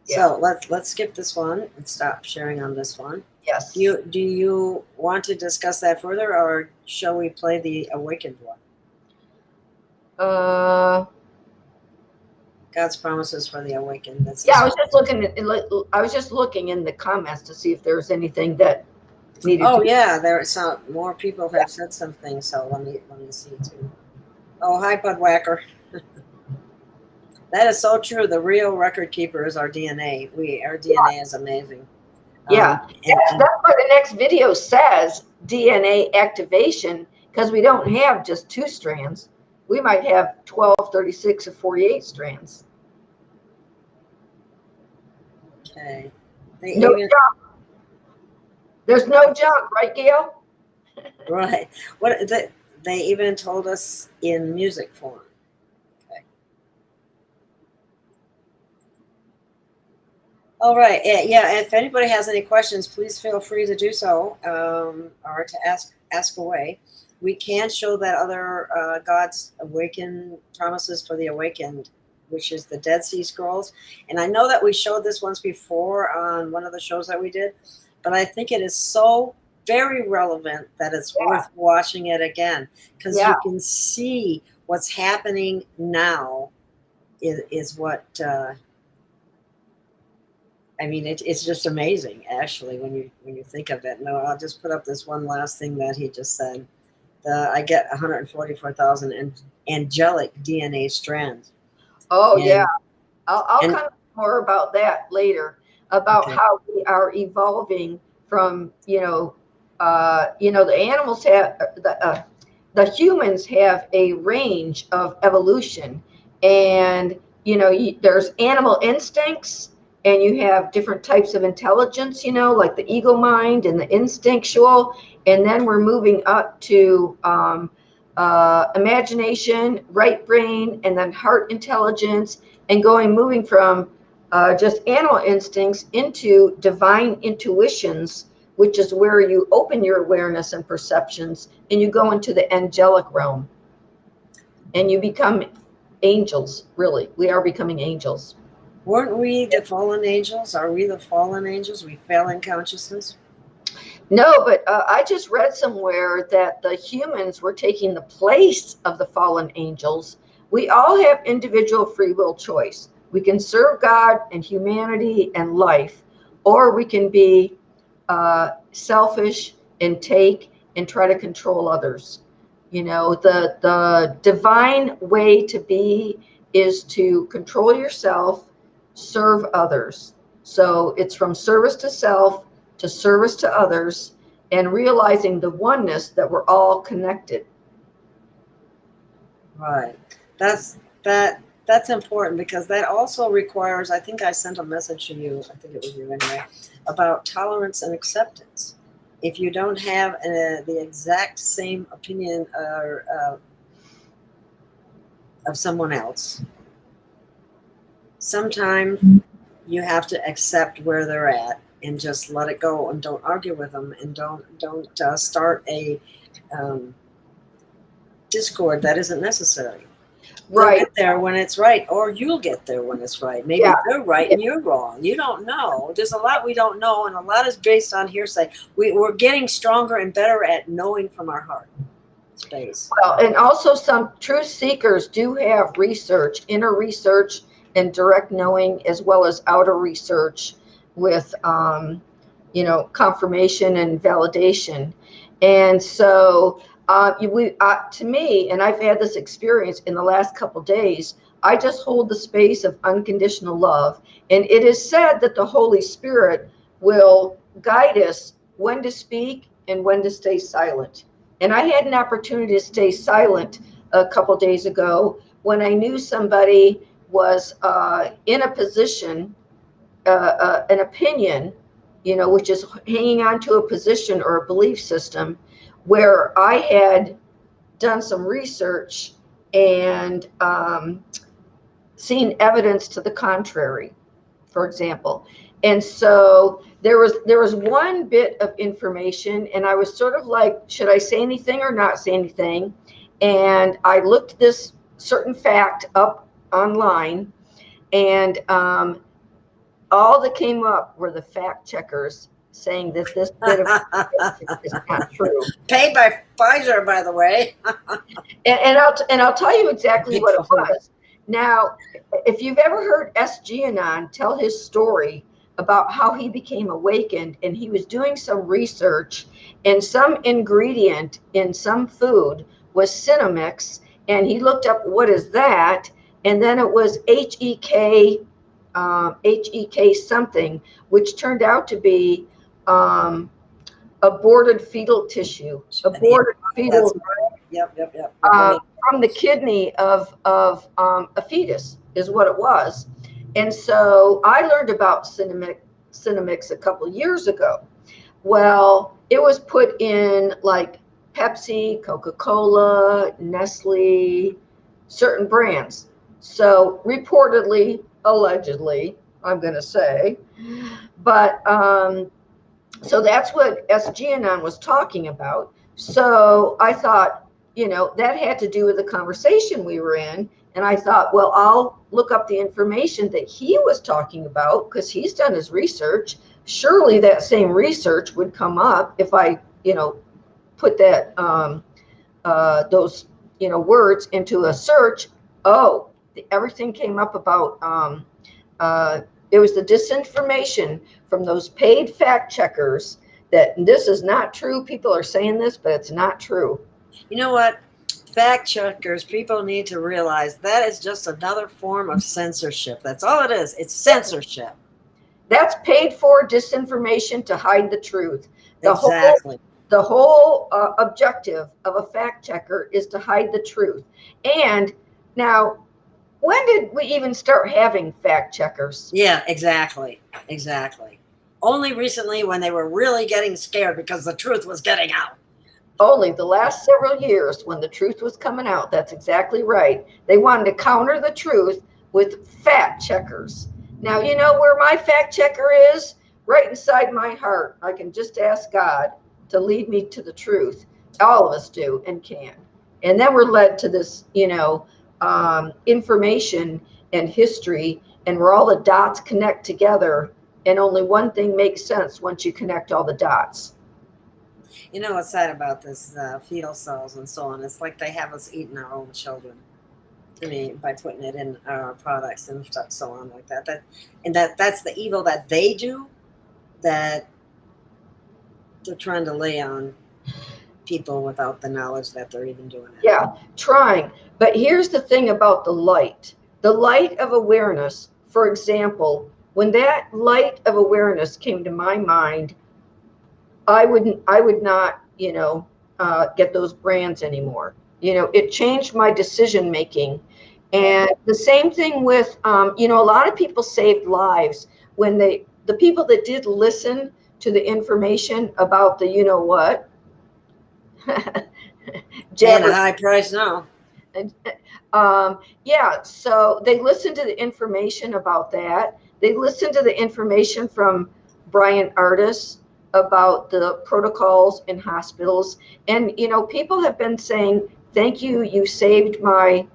Yeah. So let's skip this one and stop sharing on this one. Yes. Do you want to discuss that further, or shall we play the awakened one? God's Promises for the Awakened. That's yeah, I was just looking in the comments to see if there was anything that needed. Oh yeah, there are some more people have said some things. So let me see too. Oh, hi, Budwhacker. That is so true. The real record keeper is our DNA. Our DNA is amazing. Yeah, that's why the next video says DNA activation, because we don't have just 2 strands. We might have 12, 36, or 48 strands. Okay. Jump. There's no jump, right, Gail? Right. They even told us in music form. Okay. All right. Yeah. If anybody has any questions, please feel free to do so, or to ask away. We can show that other God's Awakened Promises for the Awakened, which is the Dead Sea Scrolls. And I know that we showed this once before on one of the shows that we did, but I think it is so very relevant that it's worth watching it again, because you can see what's happening now is what I mean. It's just amazing, actually, when you think of it. No, I'll just put up this one last thing that he just said. I get 144,000 angelic DNA strands. Oh, yeah. I'll comment more about that later, about how we are evolving from, the animals have, the humans have a range of evolution, and there's animal instincts, and you have different types of intelligence, like the ego mind and the instinctual, and then we're moving up to imagination, right brain, and then heart intelligence, and moving from just animal instincts into divine intuitions, which is where you open your awareness and perceptions, and you go into the angelic realm, and you become angels. Really, we are becoming angels. Weren't we the fallen angels? Are we the fallen angels? We fell in consciousness? No, but I just read somewhere that the humans were taking the place of the fallen angels. We all have individual free will choice. We can serve God and humanity and life, or we can be selfish and take and try to control others. The divine way to be is to control yourself, serve others. So it's from service to self to service to others, and realizing the oneness that we're all connected. Right. That's important, because that also requires, I think I sent a message to you, I think it was you anyway, about tolerance and acceptance. If you don't have the exact same opinion of someone else, sometimes you have to accept where they're at and just let it go, and don't argue with them, and don't start a discord that isn't necessary. Right. They'll get there when it's right, or you'll get there when it's right. Maybe they're right and you're wrong. You don't know. There's a lot we don't know, and a lot is based on hearsay. We're getting stronger and better at knowing from our heart space. Well, and also some truth seekers do have research, inner research, and direct knowing, as well as outer research with confirmation and validation. And so to me, and I've had this experience in the last couple of days, I just hold the space of unconditional love, and it is said that the Holy Spirit will guide us when to speak and when to stay silent. And I had an opportunity to stay silent a couple of days ago when I knew somebody was in a position, an opinion, which is hanging on to a position or a belief system, where I had done some research and seen evidence to the contrary, for example. And so there was one bit of information, and I was sort of like, should I say anything or not say anything? And I looked this certain fact up online, and all that came up were the fact checkers saying that this bit of is not true. Paid by Pfizer, by the way. and I'll tell you exactly what it was. Now, if you've ever heard SG tell his story about how he became awakened, and he was doing some research, and some ingredient in some food was Cinnamix, and he looked up what is that, and then it was HEK something, which turned out to be aborted fetal tissue, aborted fetal. Yep. From the kidney of a fetus is what it was. And so I learned about Cinnamix a couple of years ago. Well, it was put in like Pepsi, Coca-Cola, Nestle, certain brands. So reportedly, allegedly, I'm going to say, but so that's what SG was talking about. So I thought, that had to do with the conversation we were in. And I thought, well, I'll look up the information that he was talking about, because he's done his research. Surely that same research would come up if I, put that those words into a search. Oh, everything came up about it was the disinformation from those paid fact checkers that this is not true. People are saying this, but it's not true. You know what? Fact checkers, people need to realize that is just another form of censorship. That's all it is. It's censorship. That's paid for disinformation to hide the truth. Exactly. The whole objective of a fact checker is to hide the truth. And now, when did we even start having fact checkers? Yeah, exactly. Exactly. Only recently, when they were really getting scared because the truth was getting out. Only the last several years when the truth was coming out. That's exactly right. They wanted to counter the truth with fact checkers. Now, you know where my fact checker is? Right inside my heart. I can just ask God to lead me to the truth. All of us do and can. And then we're led to this, information and history, and where all the dots connect together, and only one thing makes sense once you connect all the dots. You know what's sad about this fetal cells and so on? It's like they have us eating our own children. I mean, by putting it in our products and stuff, so on like that. That's the evil that they do, that they're trying to lay on people without the knowledge that they're even doing it. Yeah, trying. But here's the thing about the light of awareness. For example, when that light of awareness came to my mind, I would not, get those brands anymore. It changed my decision making. And the same thing with, a lot of people saved lives when the people that did listen to the information about the, what, And a high price now. Yeah, so they listened to the information about that. They listened to the information from Brian Artis about the protocols in hospitals. And, people have been saying, thank you, you saved my,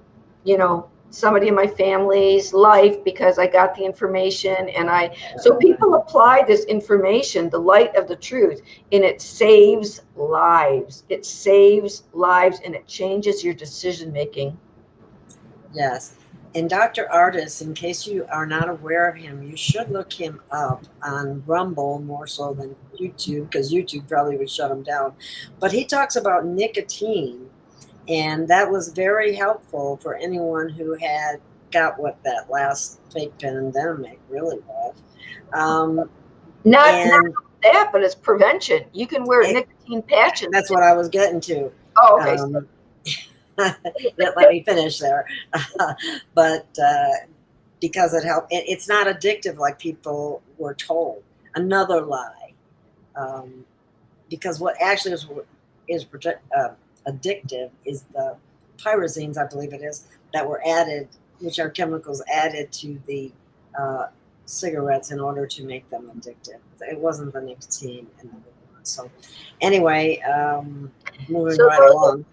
somebody in my family's life because I got the information. So people apply this information, the light of the truth, and it saves lives. It saves lives, and it changes your decision making. Yes. And Dr. Artis, in case you are not aware of him, you should look him up on Rumble more so than YouTube, because YouTube probably would shut him down. But he talks about nicotine, and that was very helpful for anyone who had got what that last fake pandemic really was. Not that, but it's prevention. You can wear nicotine patches. That's what I was getting to. Oh, okay. Let me finish there. But because it helped, it's not addictive like people were told. Another lie. Because what actually is addictive is the pyrazines, I believe it is, that were added, which are chemicals added to the cigarettes in order to make them addictive. It wasn't the nicotine. So anyway, moving right along.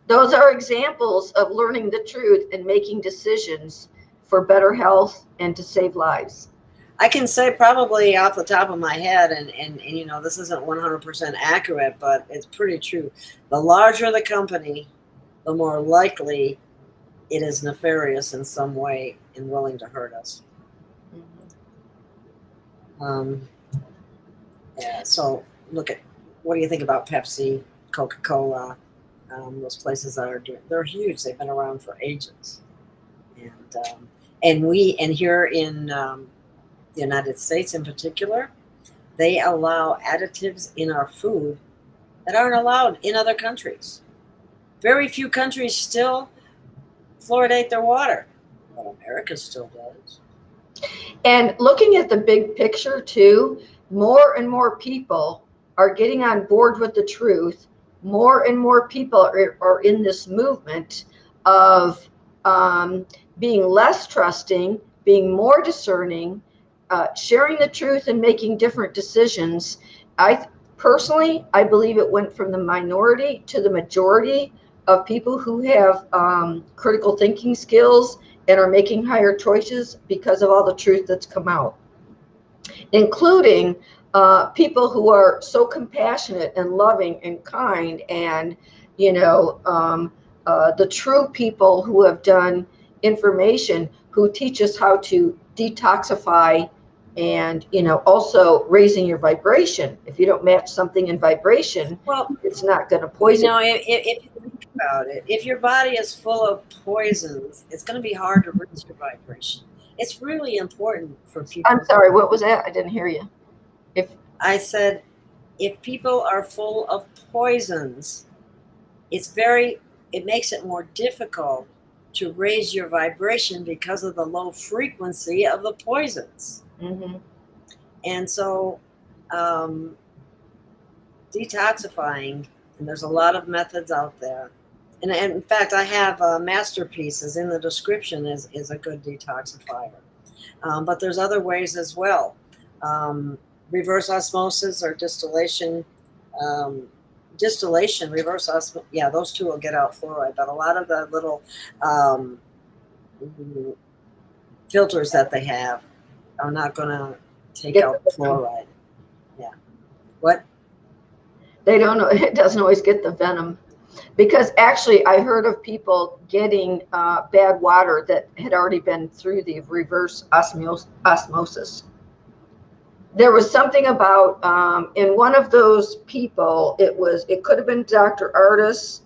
Those are examples of learning the truth and making decisions for better health and to save lives. I can say probably off the top of my head, and this isn't 100% accurate, but it's pretty true. The larger the company, the more likely it is nefarious in some way and willing to hurt us. Yeah. So look at, what do you think about Pepsi, Coca-Cola? Those places they're huge. They've been around for ages, and here in the United States in particular, they allow additives in our food that aren't allowed in other countries. Very few countries still fluoridate their water, but America still does. And looking at the big picture too, more and more people are getting on board with the truth. More and more people are in this movement of being less trusting, being more discerning, sharing the truth and making different decisions. I believe it went from the minority to the majority of people who have critical thinking skills and are making higher choices because of all the truth that's come out, including people who are so compassionate and loving and kind, and the true people who have done information, who teach us how to detoxify, and also raising your vibration. If you don't match something in vibration, well, it's not going to poison. If you think about it, if your body is full of poisons, it's going to be hard to raise your vibration. It's really important for people. I'm sorry, what was that? I didn't hear you. I said, if people are full of poisons, it makes it more difficult to raise your vibration because of the low frequency of the poisons. Mm-hmm. And so detoxifying, and there's a lot of methods out there. And in fact, I have masterpieces in the description is a good detoxifier. But there's other ways as well. Reverse osmosis or distillation. Reverse osmosis. Yeah, those two will get out fluoride. But a lot of the little filters that they have are not going to take out fluoride. Yeah. What? They don't know. It doesn't always get the venom. Because actually, I heard of people getting bad water that had already been through the reverse osmosis. There was something about in one of those people. It could have been Dr. Artis,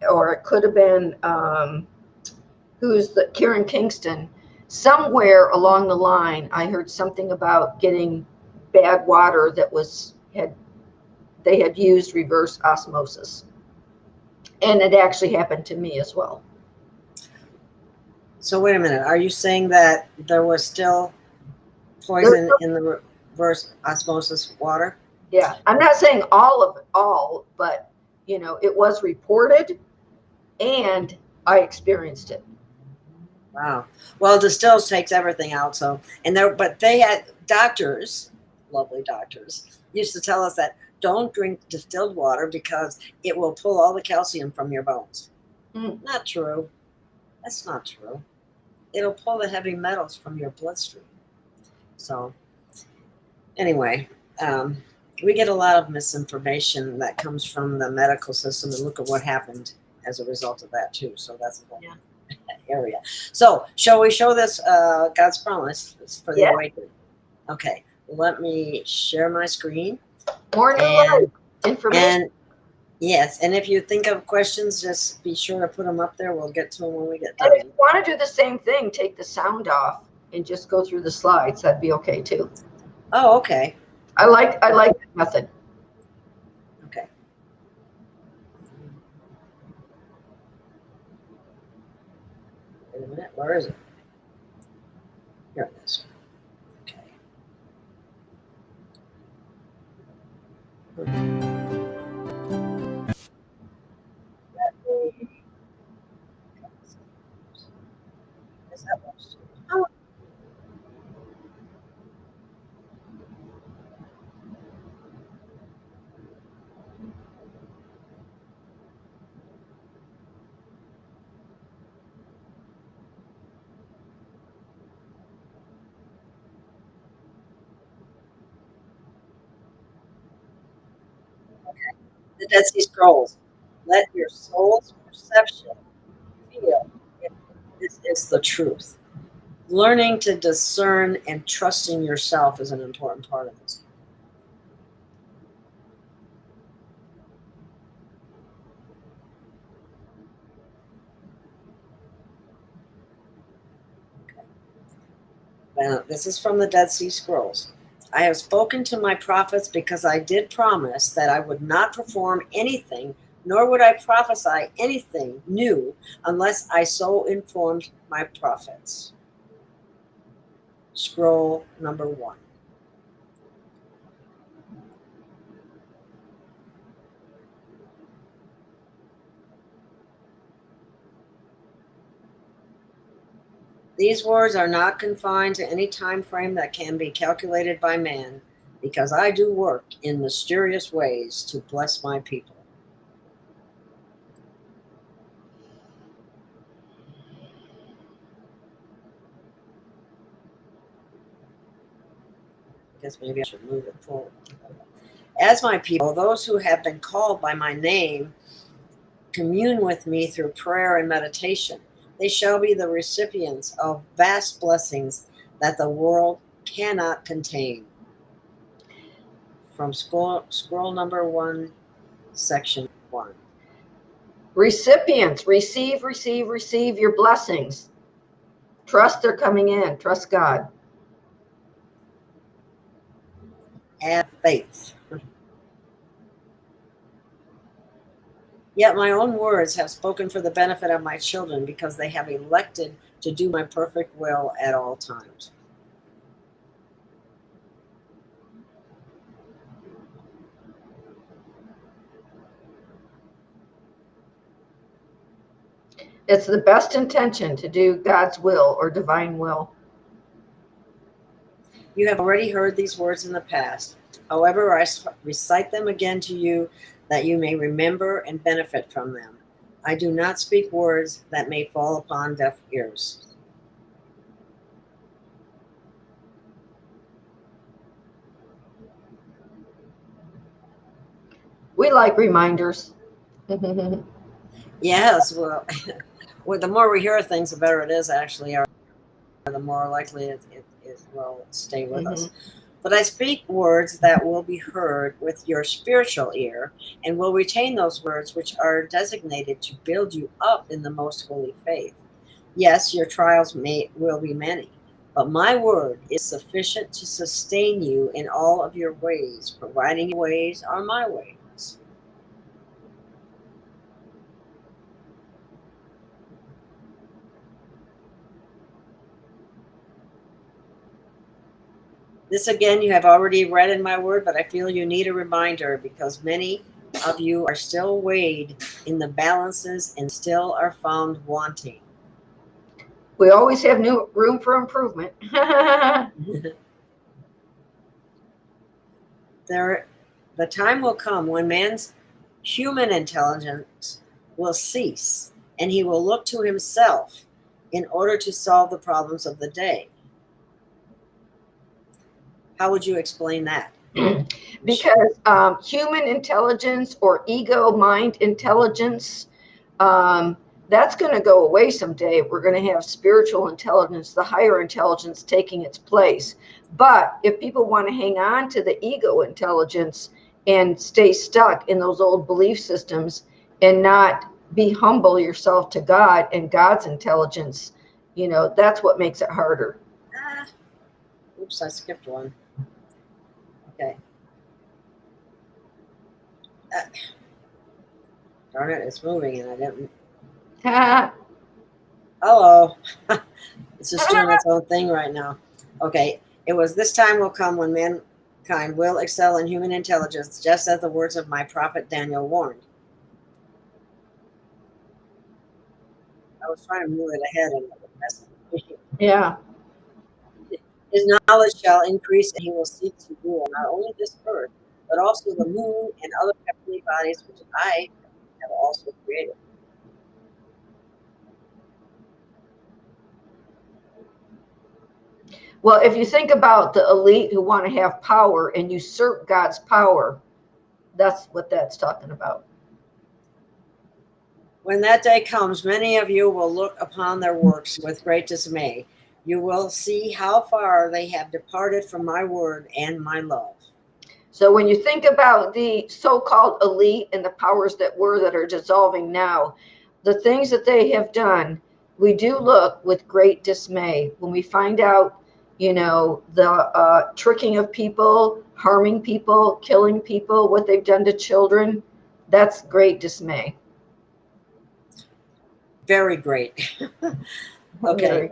or it could have been who's the Karen Kingston. Somewhere along the line, I heard something about getting bad water that they had used reverse osmosis. And it actually happened to me as well. So wait a minute. Are you saying that there was still poison in the reverse osmosis water? Yeah. I'm not saying all, but it was reported and I experienced it. Wow. Well, distills takes everything out. But they had doctors, lovely doctors, used to tell us that don't drink distilled water because it will pull all the calcium from your bones. Not true. That's not true. It'll pull the heavy metals from your bloodstream. So anyway, we get a lot of misinformation that comes from the medical system, and look at what happened as a result of that too. So that's a whole area. So shall we show this God's promise for the awakening? Okay, let me share my screen. More new information. And yes, and if you think of questions, just be sure to put them up there. We'll get to them when we get done. And if you want to do the same thing, take the sound off and just go through the slides. That'd be okay too. Oh, okay. I like that method. Okay. Wait a minute. Where is it? Here it is. Okay. Is that what? Oh. The Dead Sea Scrolls. Let your soul's perception feel if this is the truth. Learning to discern and trusting yourself is an important part of this. Okay. Now, this is from the Dead Sea Scrolls. I have spoken to my prophets because I did promise that I would not perform anything, nor would I prophesy anything new unless I so informed my prophets. Scroll number 1. These words are not confined to any time frame that can be calculated by man, because I do work in mysterious ways to bless my people. I guess maybe I should move it forward. As my people, those who have been called by my name commune with me through prayer and meditation. They shall be the recipients of vast blessings that the world cannot contain. From scroll number 1, section 1. Recipients, receive your blessings. Trust they're coming in. Trust God. Have faith. Yet my own words have spoken for the benefit of my children because they have elected to do my perfect will at all times. It's the best intention to do God's will or divine will. You have already heard these words in the past. However, I recite them again to you that you may remember and benefit from them. I do not speak words that may fall upon deaf ears. We like reminders. Yes, well, the more we hear things, the better it is actually, or the more likely it will stay with us. But I speak words that will be heard with your spiritual ear and will retain those words which are designated to build you up in the most holy faith. Yes, your trials will be many, but my word is sufficient to sustain you in all of your ways, providing your ways are my ways. This again you have already read in my word, but I feel you need a reminder because many of you are still weighed in the balances and still are found wanting. We always have new room for improvement. The time will come when man's human intelligence will cease and he will look to himself in order to solve the problems of the day. How would you explain that? Because human intelligence or ego mind intelligence, that's going to go away someday. We're going to have spiritual intelligence, the higher intelligence taking its place. But if people want to hang on to the ego intelligence and stay stuck in those old belief systems and not be humble yourself to God and God's intelligence, that's what makes it harder. Oops, I skipped one. Okay. Darn it, it's moving and I didn't. Hello. It's just doing its own thing right now. Okay. It was this time will come when mankind will excel in human intelligence, just as the words of my prophet Daniel warned. I was trying to move it ahead and it was messing. Yeah. His knowledge shall increase and he will seek to rule not only this earth, but also the moon and other heavenly bodies which I have also created. Well, if you think about the elite who want to have power and usurp God's power, that's what that's talking about. When that day comes, many of you will look upon their works with great dismay. You will see how far they have departed from my word and my love. So when you think about the so-called elite and the powers that were that are dissolving now, the things that they have done, we do look with great dismay when we find out, the tricking of people, harming people, killing people, what they've done to children. That's great dismay. Very great. Okay.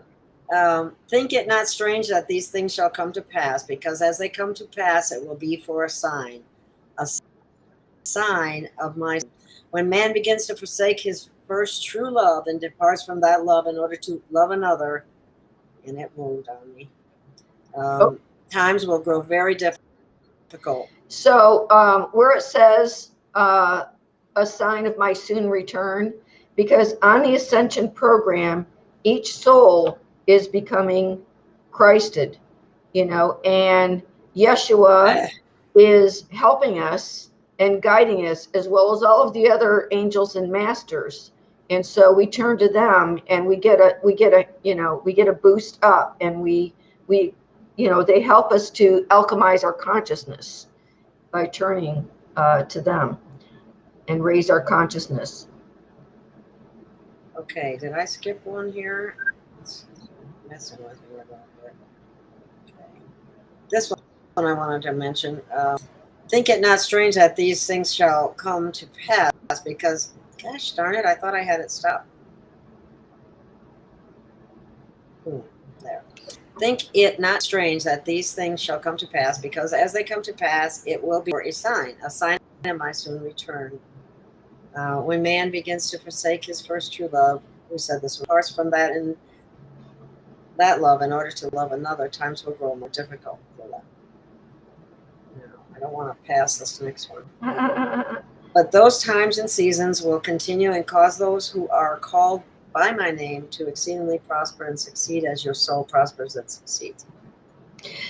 Think it not strange that these things shall come to pass, because as they come to pass, it will be for a sign of my. When man begins to forsake his first true love and departs from that love in order to love another, and it moved on me. Times will grow very difficult. So where it says a sign of my soon return, because on the ascension program, each soul is becoming Christed, and Yeshua is helping us and guiding us, as well as all of the other angels and masters. And so we turn to them and we get a boost up, and we they help us to alchemize our consciousness by turning to them and raise our consciousness. Okay, did I skip one here? Messing with me a little bit. Okay. This one I wanted to mention. Think it not strange that these things shall come to pass, because Gosh darn it, I thought I had it stopped. There. Think it not strange that these things shall come to pass, because as they come to pass, it will be a sign of my soon return. When man begins to forsake his first true love, who said this, departs from that love in order to love another, times will grow more difficult for them. No, I don't want to pass this next one. But those times and seasons will continue and cause those who are called by my name to exceedingly prosper and succeed as your soul prospers and succeeds.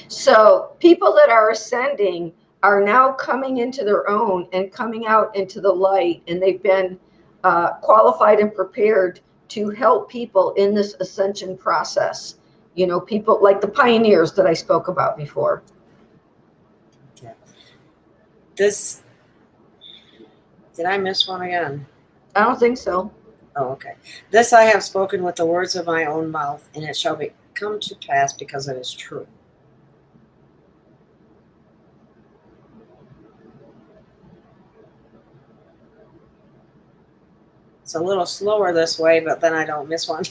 So people that are ascending are now coming into their own and coming out into the light, and they've been qualified and prepared to help people in this ascension process. You know, people like the pioneers that I spoke about before. Okay. Did I miss one again? I don't think so. Oh, okay. This I have spoken with the words of my own mouth, and it shall come to pass because it is true. It's a little slower this way, but then I don't miss one.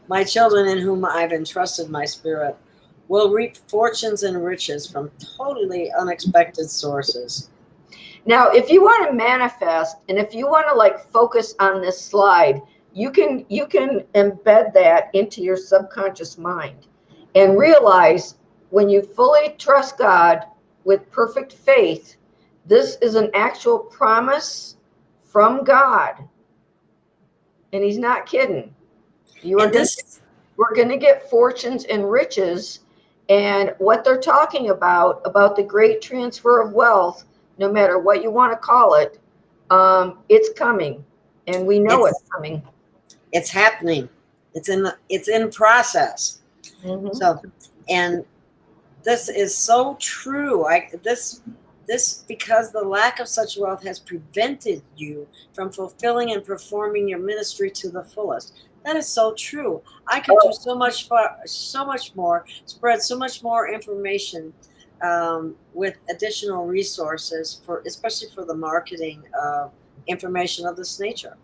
My children, in whom I've entrusted my spirit, will reap fortunes and riches from totally unexpected sources. Now, if you want to manifest, and if you want to like focus on this slide, you can embed that into your subconscious mind and realize when you fully trust God with perfect faith, this is an actual promise from God. And he's not kidding. We're going to get fortunes and riches. And what they're talking about the great transfer of wealth, no matter what you want to call it, it's coming, and we know it's coming. It's happening. It's in process. Mm-hmm. So, and this is so true. This because the lack of such wealth has prevented you from fulfilling and performing your ministry to the fullest. That is so true. I could do so much more, spread so much more information. With additional resources especially for the marketing of information of this nature.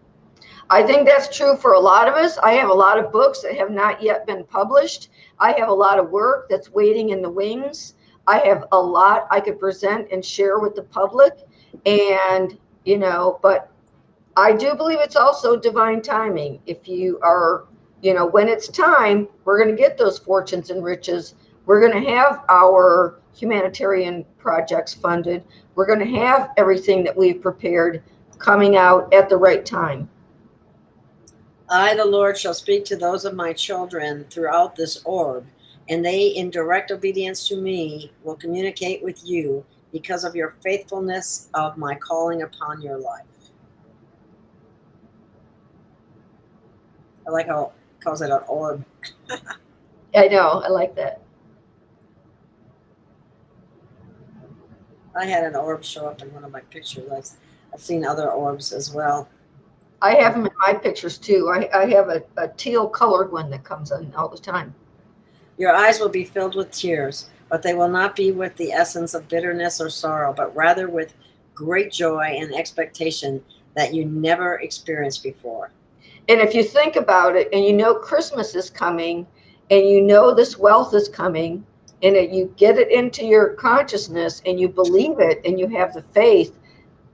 I think that's true for a lot of us. I have a lot of books that have not yet been published. I have a lot of work that's waiting in the wings. I have a lot I could present and share with the public. And, but I do believe it's also divine timing. If you are, when it's time, we're going to get those fortunes and riches. We're going to have our humanitarian projects funded. We're going to have everything that we've prepared coming out at the right time. I, the Lord, shall speak to those of my children throughout this orb, and they, in direct obedience to me, will communicate with you because of your faithfulness of my calling upon your life. I like how it calls it an orb. I know. I like that. I had an orb show up in one of my pictures. I've seen other orbs as well. I have them in my pictures too. I have a teal colored one that comes in all the time. Your eyes will be filled with tears, but they will not be with the essence of bitterness or sorrow, but rather with great joy and expectation that you never experienced before. And if you think about it, and Christmas is coming, and this wealth is coming, and you get it into your consciousness, and you believe it, and you have the faith,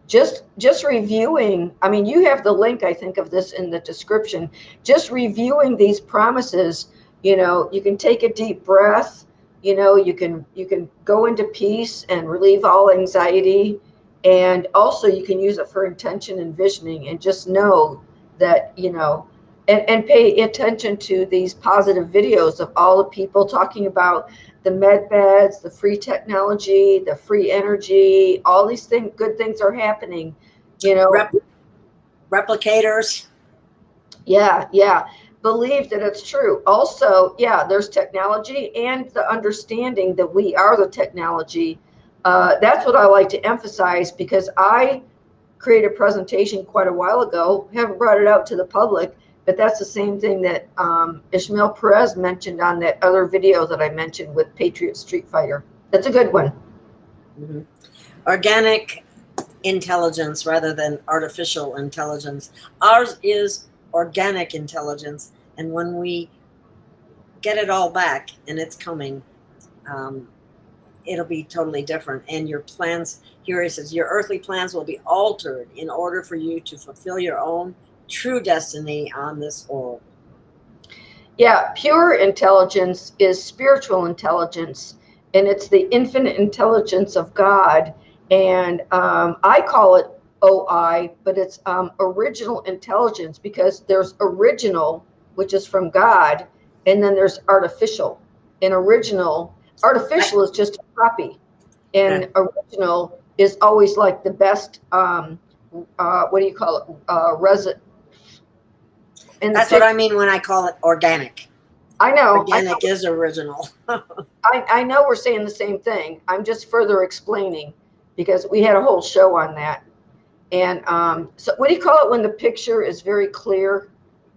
just reviewing, you have the link, I think, of this in the description, just reviewing these promises, you can take a deep breath, you can go into peace and relieve all anxiety. And also you can use it for intention and visioning, and just know that, and pay attention to these positive videos of all the people talking about the med beds, the free technology, the free energy, all these good things are happening, Replicators. Yeah. Believe that it's true. Also, there's technology and the understanding that we are the technology. That's what I like to emphasize, because I created a presentation quite a while ago, haven't brought it out to the public, but that's the same thing that Ishmael Perez mentioned on that other video that I mentioned with Patriot Street Fighter. That's a good one. Mm-hmm. Organic intelligence rather than artificial intelligence. Ours is organic intelligence, and when we get it all back, and it's coming, um, it'll be totally different. And your plans, here it says, your earthly plans will be altered in order for you to fulfill your own true destiny on this orb. Yeah, pure intelligence is spiritual intelligence, and it's the infinite intelligence of God. And I call it OI, but it's original intelligence, because there's original, which is from God, and then there's artificial. And artificial is just a copy, and original is always like the best. What do you call it? That's what I mean when I call it organic. I know. Organic is original. I know we're saying the same thing. I'm just further explaining, because we had a whole show on that. And so what do you call it when the picture is very clear?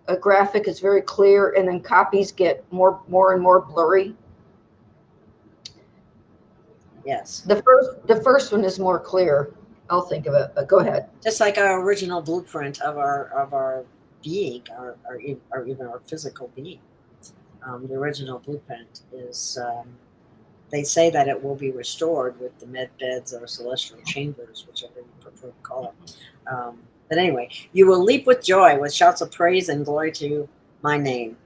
A graphic is very clear, and then copies get more and more blurry. Yes. The first one is more clear. I'll think of it, but go ahead. Just like our original blueprint of our being, or even our physical being. The original blueprint is, they say that it will be restored with the med beds or celestial chambers, whichever you prefer to call it. But anyway, you will leap with joy, with shouts of praise and glory to my name.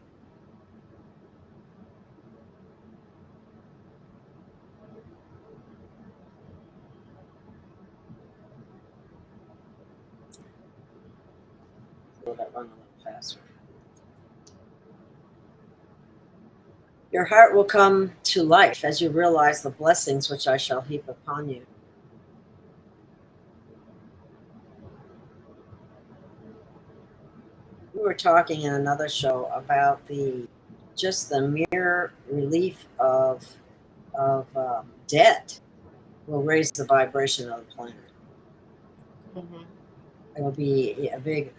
Will that run a little faster? Your heart will come to life as you realize the blessings which I shall heap upon you. We were talking in another show about just the mere relief of debt will raise the vibration of the planet. Mm-hmm. It will be a big.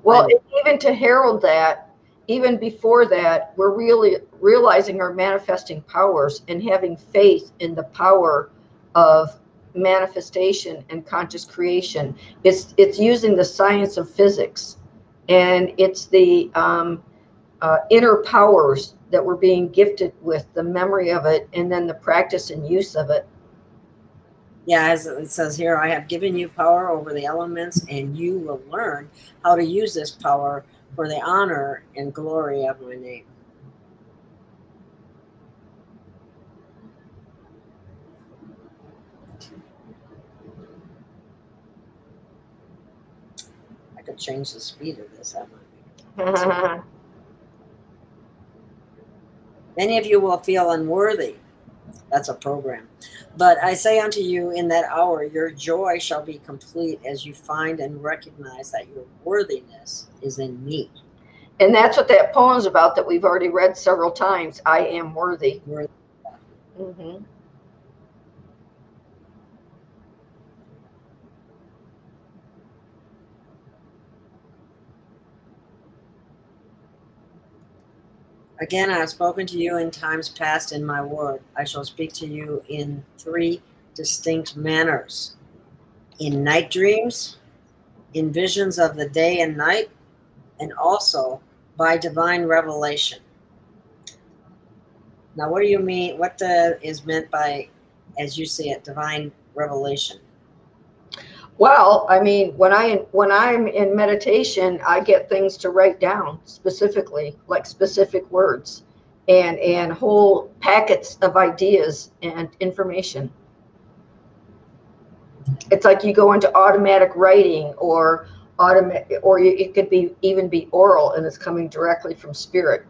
Well, even to herald that, even before that, we're really realizing our manifesting powers and having faith in the power of manifestation and conscious creation. It's using the science of physics, and it's the inner powers that we're being gifted with, the memory of it, and then the practice and use of it. Yeah, as it says here, I have given you power over the elements, and you will learn how to use this power for the honor and glory of my name. I could change the speed of this. That might be. Many of you will feel unworthy. That's a program. But I say unto you, in that hour, your joy shall be complete as you find and recognize that your worthiness is in me. And that's what that poem is about, that we've already read several times. I am worthy. Mm-hmm. Again, I have spoken to you in times past in my word. I shall speak to you in 3 distinct manners. In night dreams, in visions of the day and night, and also by divine revelation. Now, what do you mean? What is meant by, as you see it, divine revelation? Well, I mean, when I'm in meditation, I get things to write down specifically, like specific words, and whole packets of ideas and information. It's like you go into automatic writing, or it could even be oral, and it's coming directly from spirit.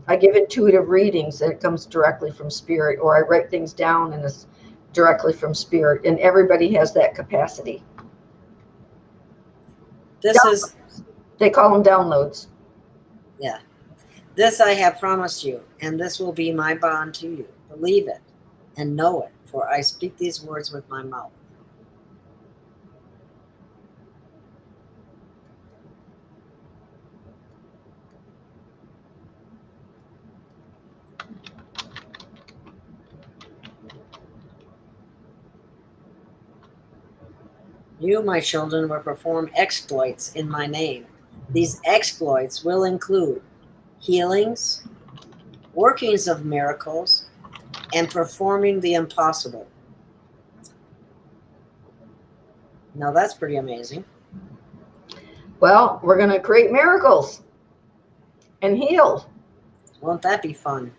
I give intuitive readings, and it comes directly from spirit, or I write things down and it's directly from spirit, and everybody has that capacity. They call them downloads. Yeah. This I have promised you, and this will be my bond to you. Believe it and know it, for I speak these words with my mouth. You, my children, will perform exploits in my name. These exploits will include healings, workings of miracles, and performing the impossible. Now that's pretty amazing. Well, we're going to create miracles and heal. Won't that be fun?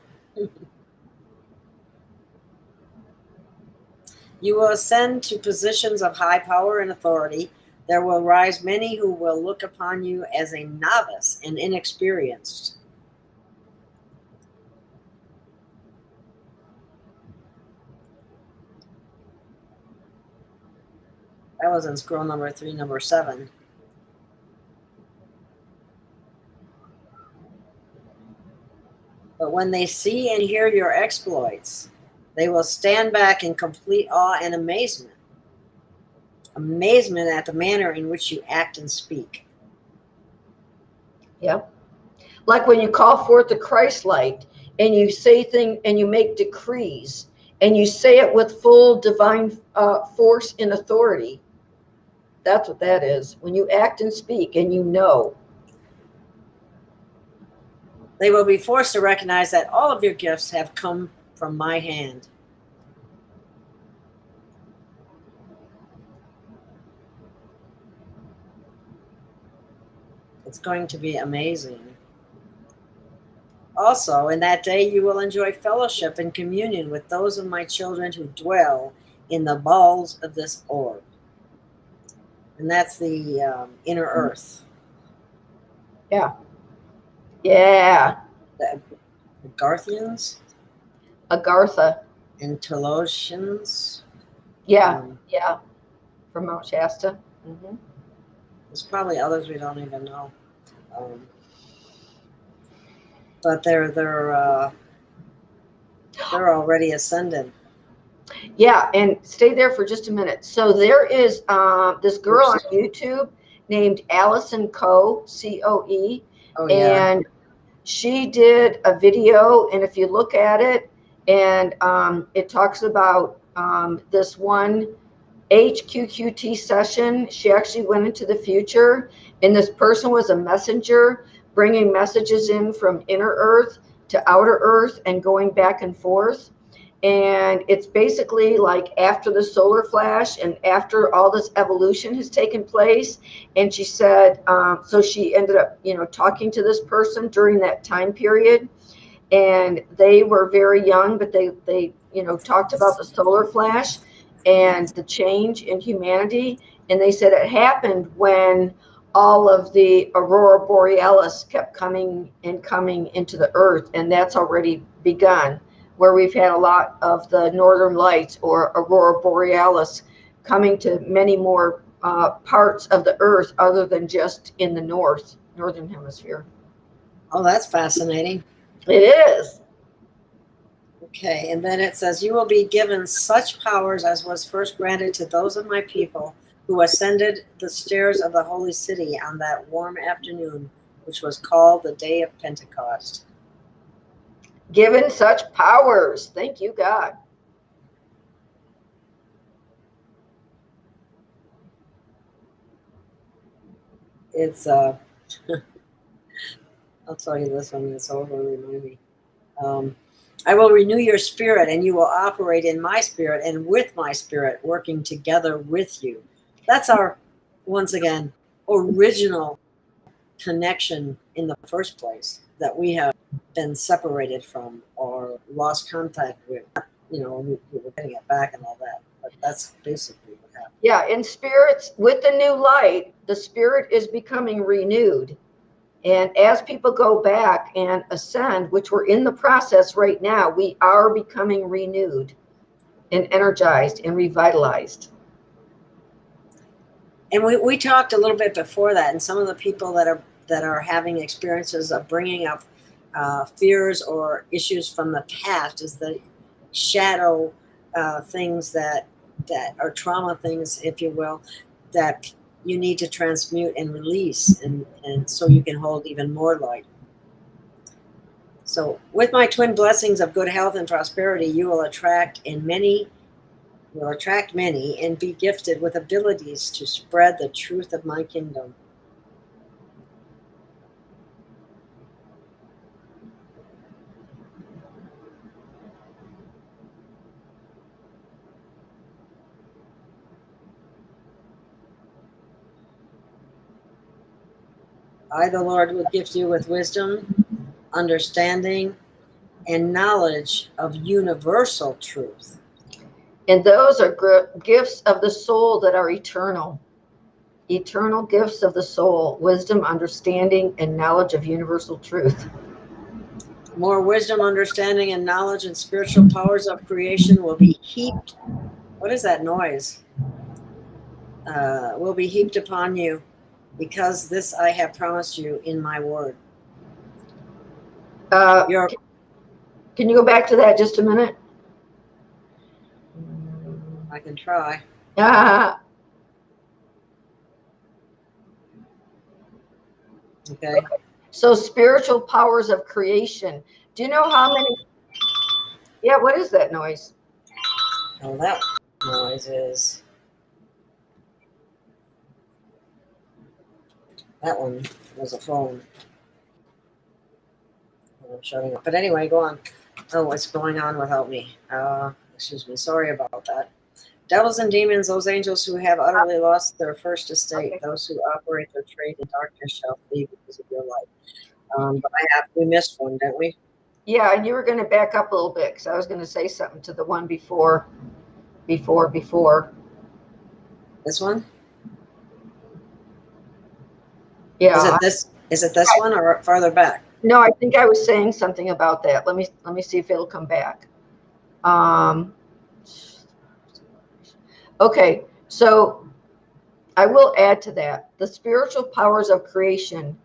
You will ascend to positions of high power and authority. There will rise many who will look upon you as a novice and inexperienced. That was in scroll number 3, number 7. But when they see and hear your exploits, they will stand back in complete awe and amazement. Amazement at the manner in which you act and speak. Yep. Like when you call forth the Christ light and you say things and you make decrees and you say it with full divine force and authority. That's what that is. When you act and speak and you know. They will be forced to recognize that all of your gifts have come from my hand. It's going to be amazing. Also, in that day, you will enjoy fellowship and communion with those of my children who dwell in the balls of this orb. And that's the inner earth. Yeah. Yeah. The Garthians. Agartha. And Telosians. Yeah. Yeah. From Mount Shasta. Mm-hmm. There's probably others we don't even know. But they're already ascended. Yeah, and stay there for just a minute. So there is this girl on YouTube named Allison Coe, C-O-E, and she did a video, and if you look at it, and it talks about this one HQQT session. She actually went into the future, and this person was a messenger bringing messages in from inner earth to outer earth and going back and forth. And it's basically like after the solar flash and after all this evolution has taken place. And she said, so she ended up, talking to this person during that time period. And they were very young, but they talked about the solar flash and the change in humanity. And they said it happened when all of the aurora borealis kept coming into the earth. And that's already begun, where we've had a lot of the northern lights or aurora borealis coming to many more parts of the earth other than just in the northern hemisphere. Oh, that's fascinating. It is. Okay, and then it says, you will be given such powers as was first granted to those of my people who ascended the stairs of the holy city on that warm afternoon, which was called the day of Pentecost. Given such powers. Thank you, God. It's, I'll tell you this when it's over, remind me. I will renew your spirit, and you will operate in my spirit and with my spirit, working together with you. That's our, once again, original connection in the first place that we have been separated from or lost contact with. We were getting it back and all that. But that's basically what happened. Yeah, in spirits, with the new light, the spirit is becoming renewed. And as people go back and ascend, which we're in the process right now, we are becoming renewed and energized and revitalized. And we talked a little bit before that, and some of the people that are having experiences of bringing up fears or issues from the past is the shadow things that are trauma things, if you will, that you need to transmute and release, and so you can hold even more light. So with my twin blessings of good health and prosperity, you will attract in many will attract many and be gifted with abilities to spread the truth of my kingdom. I, the Lord, will gift you with wisdom, understanding, and knowledge of universal truth. And those are gifts of the soul that are eternal. Eternal gifts of the soul, wisdom, understanding, and knowledge of universal truth. More wisdom, understanding, and knowledge and spiritual powers of creation will be heaped. What is that noise? Will be heaped upon you, because this I have promised you in my word. Can you go back to that just a minute? I can try. Okay. So spiritual powers of creation. Do you know how many? Yeah, what is that noise? Oh, that noise is. That one was a phone. I'm shutting up. But anyway, go on. Oh, what's going on without me? Excuse me. Sorry about that. Devils and demons, those angels who have utterly lost their first estate, Okay. those who operate their trade in darkness shall flee because of your light. But we missed one, didn't we? Yeah, and you were going to back up a little bit because I was going to say something to the one before. This one? Yeah. Is it this one or farther back? No, I think I was saying something about that. Let me see if it'll come back. Okay, so I will add to that the spiritual powers of creation.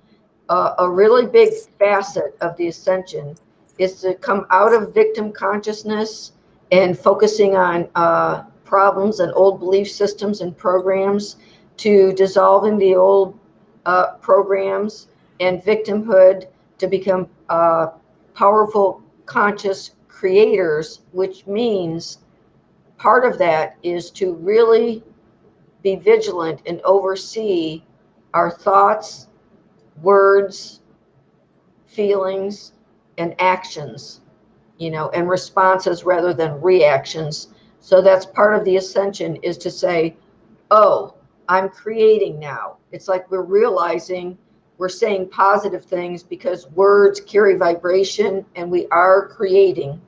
A really big facet of the ascension is to come out of victim consciousness and focusing on problems and old belief systems and programs, to dissolving the old programs and victimhood, to become powerful, conscious creators, which means part of that is to really be vigilant and oversee our thoughts, words, feelings, and actions, and responses rather than reactions. So that's part of the ascension, is to say, oh, I'm creating now. It's like we're realizing we're saying positive things because words carry vibration, and we are creating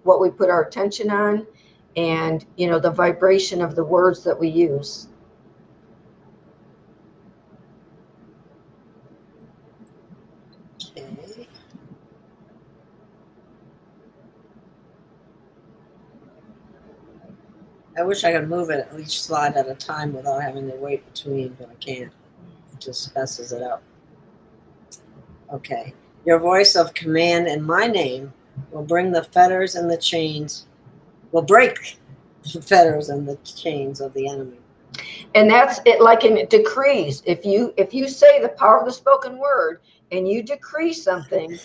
what we put our attention on, and the vibration of the words that we use. Okay. I wish I could move it each slide at a time without having to wait between, but I can't. It just messes it up. Okay. Your voice of command in my name will bring the fetters and the chains, will break the fetters and the chains of the enemy. And that's it, like in decrees. If you say the power of the spoken word and you decree something,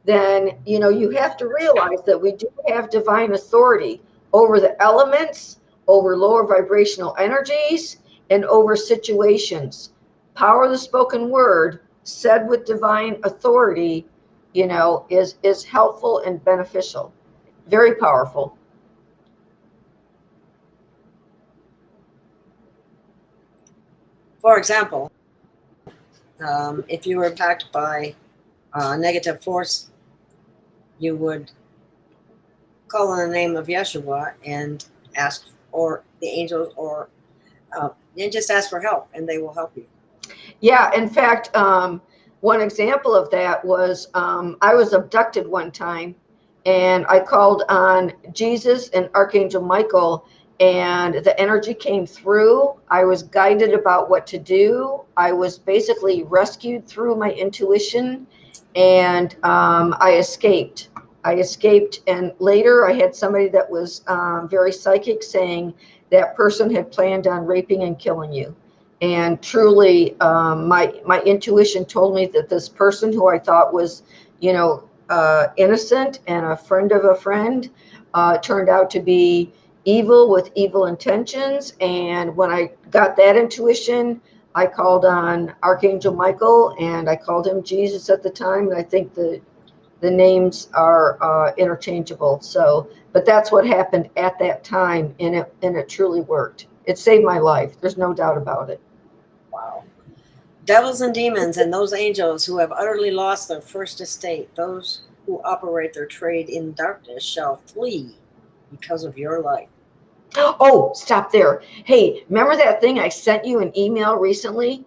then you have to realize that we do have divine authority over the elements, over lower vibrational energies, and over situations. Power of the spoken word said with divine authority, is helpful and beneficial. Very powerful. For example, if you were attacked by a negative force, you would call on the name of Yeshua and ask, or the angels, or and just ask for help, and they will help you. Yeah, in fact, one example of that was I was abducted one time, and I called on Jesus and Archangel Michael, and the energy came through. I was guided about what to do. I was basically rescued through my intuition, and I escaped. And later I had somebody that was very psychic saying that person had planned on raping and killing you. And truly, my intuition told me that this person, who I thought was, innocent and a friend of a friend, turned out to be evil with evil intentions. And when I got that intuition, I called on Archangel Michael, and I called him Jesus at the time. And I think the names are interchangeable. So, but that's what happened at that time, and it truly worked. It saved my life. There's no doubt about it. Wow. Devils and demons and those angels who have utterly lost their first estate, those who operate their trade in darkness shall flee because of your light. Oh, stop there. Hey, remember that thing I sent you an email recently?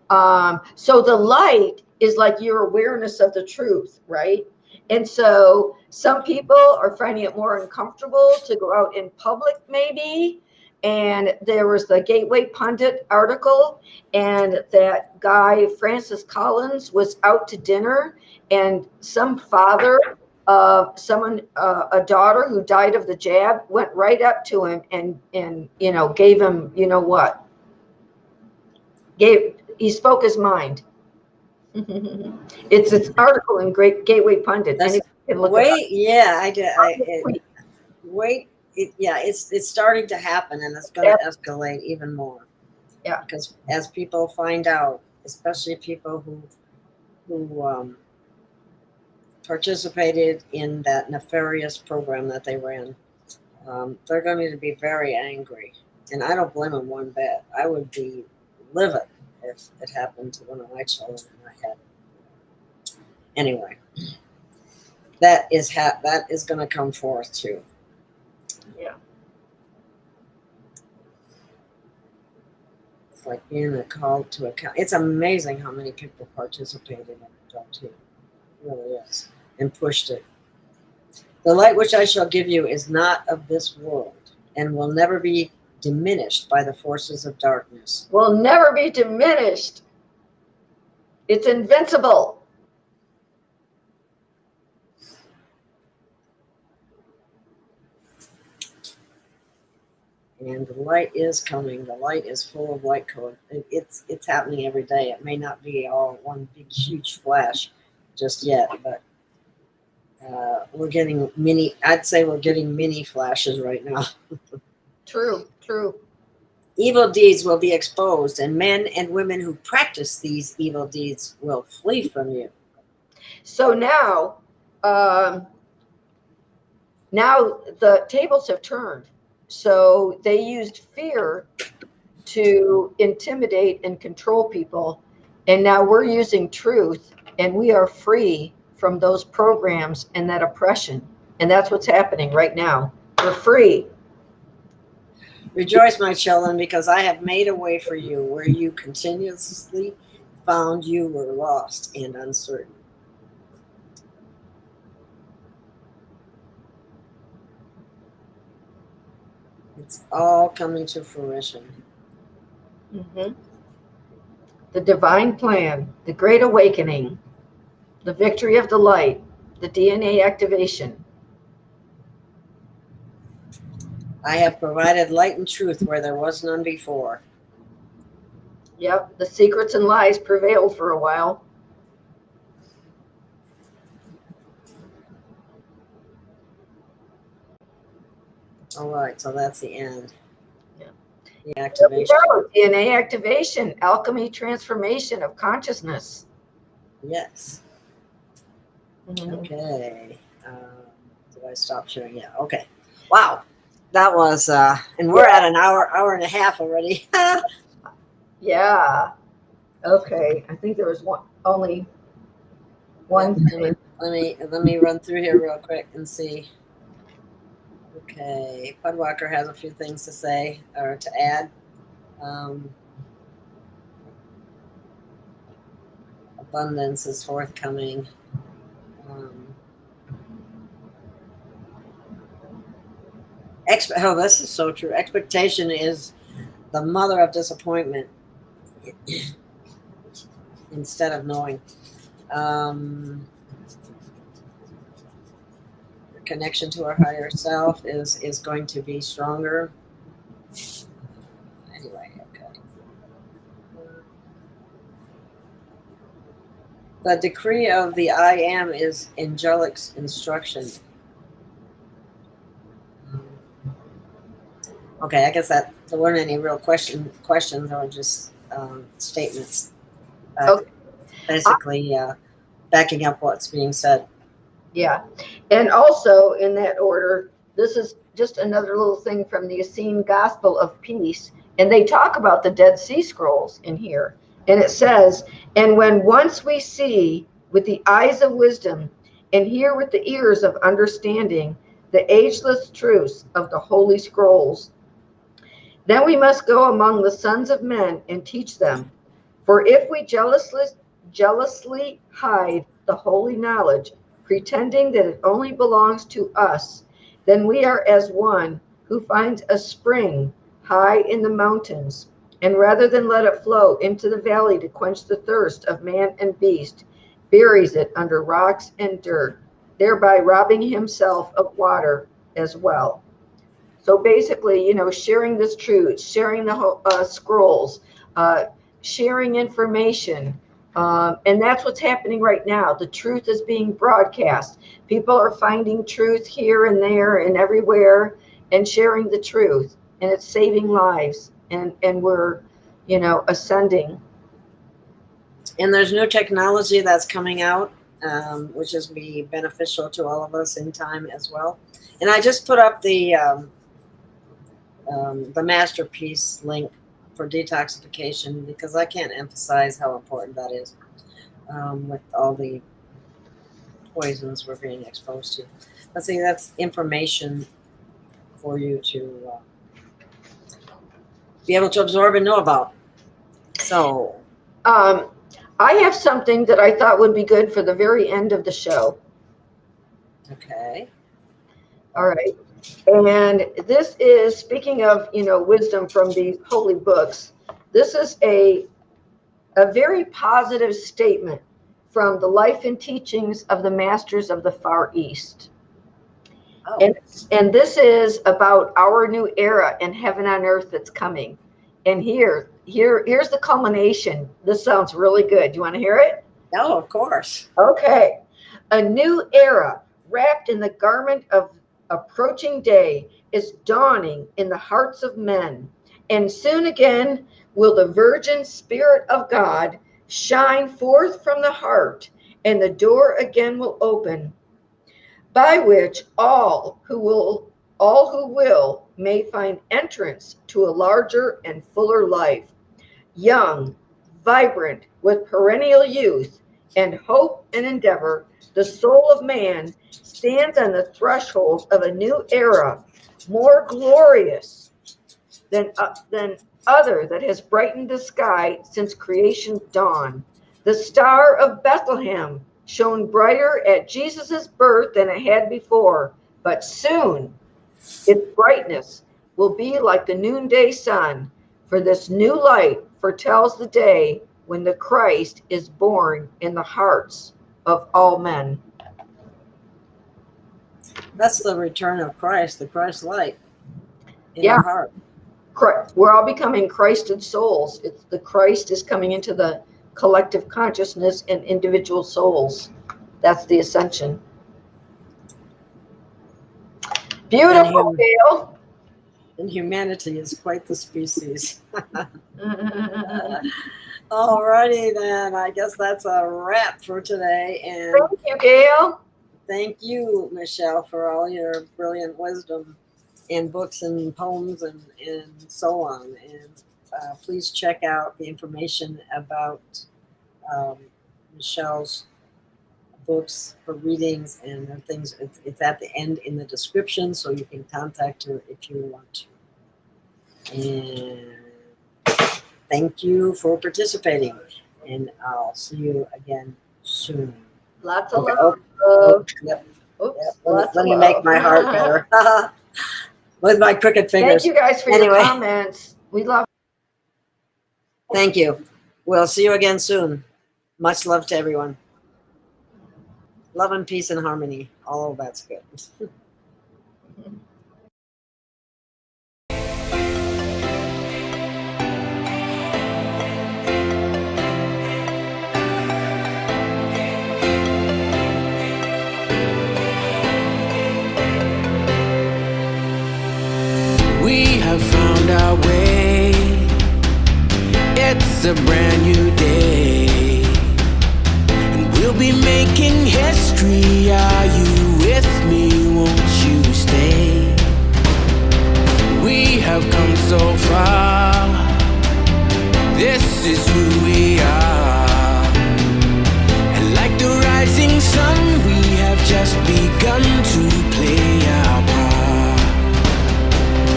So the light is like your awareness of the truth, right? And so some people are finding it more uncomfortable to go out in public, maybe. And there was the Gateway Pundit article, and that guy, Francis Collins, was out to dinner, and some father of someone, a daughter who died of the jab, went right up to him and gave him, what? He spoke his mind. It's this article in Great Gateway Pundit. That's, and you can look wait, yeah, I did. Wait. It's starting to happen, and it's going to escalate even more. Yeah. Because as people find out, especially people who participated in that nefarious program that they ran, they're going to be very angry. And I don't blame them one bit. I would be livid if it happened to one of my children in my head. Anyway, that is going to come forth too. Yeah. It's like being a call to account. It's amazing how many people participated in it too. It really is. And pushed it. The light which I shall give you is not of this world and will never be diminished by the forces of darkness. Will never be diminished. It's invincible. And the light is coming. The light is full of light code. It's happening every day. It may not be all one big huge flash just yet, but we're getting mini. I'd say we're getting mini flashes right now. True. Evil deeds will be exposed, and men and women who practice these evil deeds will flee from you. So now the tables have turned. So they used fear to intimidate and control people. And now we're using truth, and we are free from those programs and that oppression. And that's what's happening right now. We're free. Rejoice, my children, because I have made a way for you where you continuously found you were lost and uncertain. It's all coming to fruition. Mm-hmm. The divine plan, the great awakening, the victory of the light, the DNA activation. I have provided light and truth where there was none before. Yep, the secrets and lies prevailed for a while. All right, so that's the end. Yeah. The activation. DNA activation, alchemy, transformation of consciousness. Yes. Mm-hmm. Okay. Did I stop sharing? Yeah. Okay. Wow. That was, and we're at an hour and a half already. Yeah. Okay. I think there was only one thing. Let me run through here real quick and see. Okay. Pudwalker has a few things to say or to add. Abundance is forthcoming. This is so true. Expectation is the mother of disappointment instead of knowing. The connection to our higher self is going to be stronger. Anyway, okay. The decree of the I am is angelic's instruction. Okay, I guess that there weren't any real questions, or just statements. Okay. Basically, backing up what's being said. Yeah. And also in that order, this is just another little thing from the Essene Gospel of Peace. And they talk about the Dead Sea Scrolls in here. And it says, and when once we see with the eyes of wisdom and hear with the ears of understanding the ageless truths of the Holy Scrolls, then we must go among the sons of men and teach them. For if we jealously hide the holy knowledge, pretending that it only belongs to us, then we are as one who finds a spring high in the mountains, and rather than let it flow into the valley to quench the thirst of man and beast, buries it under rocks and dirt, thereby robbing himself of water as well. So basically, sharing this truth, sharing the scrolls, sharing information. And that's what's happening right now. The truth is being broadcast. People are finding truth here and there and everywhere and sharing the truth. And it's saving lives. And we're, ascending. And there's new technology that's coming out, which is be beneficial to all of us in time as well. And I just put up the masterpiece link for detoxification, because I can't emphasize how important that is, with all the poisons we're being exposed to. But see, that's information for you to be able to absorb and know about. So I have something that I thought would be good for the very end of the show. Okay. All right. And this is, speaking of, wisdom from these holy books, this is a very positive statement from the life and teachings of the masters of the Far East. Oh. And this is about our new era and heaven on earth that's coming. And here's the culmination. This sounds really good. Do you want to hear it? Oh, of course. Okay. A new era wrapped in the garment of approaching day is dawning in the hearts of men, and soon again will the virgin spirit of God shine forth from the heart, and the door again will open, by which all who will may find entrance to a larger and fuller life, young, vibrant, with perennial youth and hope and endeavor. The soul of man stands on the threshold of a new era, more glorious than other that has brightened the sky since creation's dawn. The star of Bethlehem shone brighter at Jesus' birth than it had before, but soon its brightness will be like the noonday sun, for this new light foretells the day when the Christ is born in the hearts of all men. That's the return of Christ, the Christ light in our heart. We're all becoming Christed souls. It's the Christ is coming into the collective consciousness and individual souls. That's the ascension. Beautiful, Gail. And humanity is quite the species. All righty then. I guess that's a wrap for today. And thank you, Gail. Thank you, Michelle, for all your brilliant wisdom and books and poems and so on. And please check out the information about Michelle's books, her readings, and her things. It's at the end in the description, so you can contact her if you want to. And thank you for participating. And I'll see you again soon. Lots of love. Yep. Oops, yep. Let me make my heart better. With my crooked fingers. Thank you guys for your comments. We love. Thank you. We'll see you again soon. Much love to everyone. Love and peace and harmony. All of that's good. We have found our way. It's a brand new day, and we'll be making history. Are you with me? Won't you stay? We have come so far. This is who we are. And like the rising sun, we have just begun to play our part.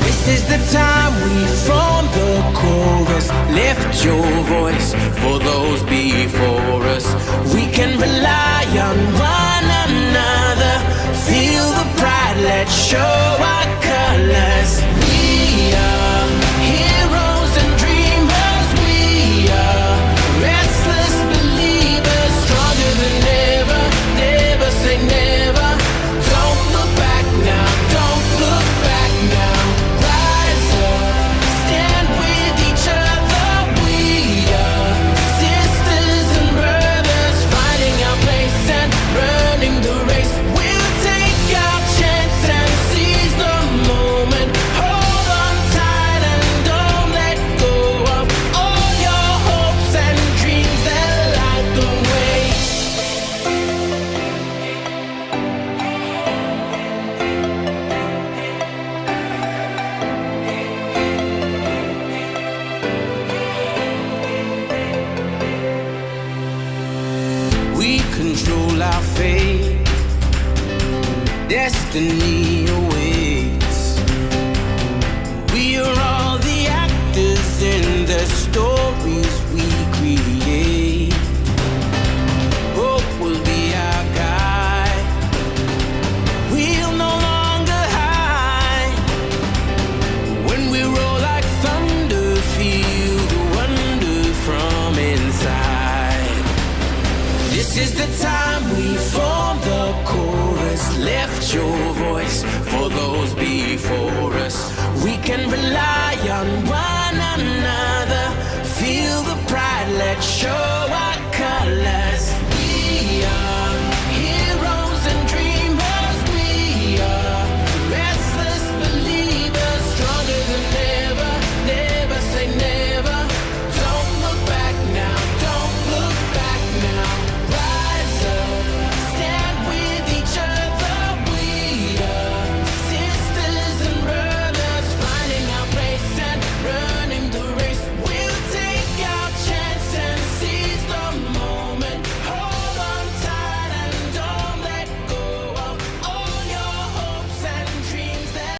This is the time we form the chorus. Lift your voice for those before us. We can rely on one another. Feel the pride, let's show our colors. We are heroes and dreamers. We are restless believers, stronger than ever. Never say never. Don't look back now, don't look back now. Rise up, stand with each other. We are sisters and brothers, finding our place and running the race. We'll take our chance and seize the moment. Hold on tight and don't let go of all your hopes and dreams that light the way. We control our fate. Destiny awaits. We are all the actors in the stories we create. Hope will be our guide. We'll no longer hide. When we roll like thunder, feel the wonder from inside. This is the time we form the chorus. Lift your voice for those before us. We can rely on one another. Feel the pride, let's show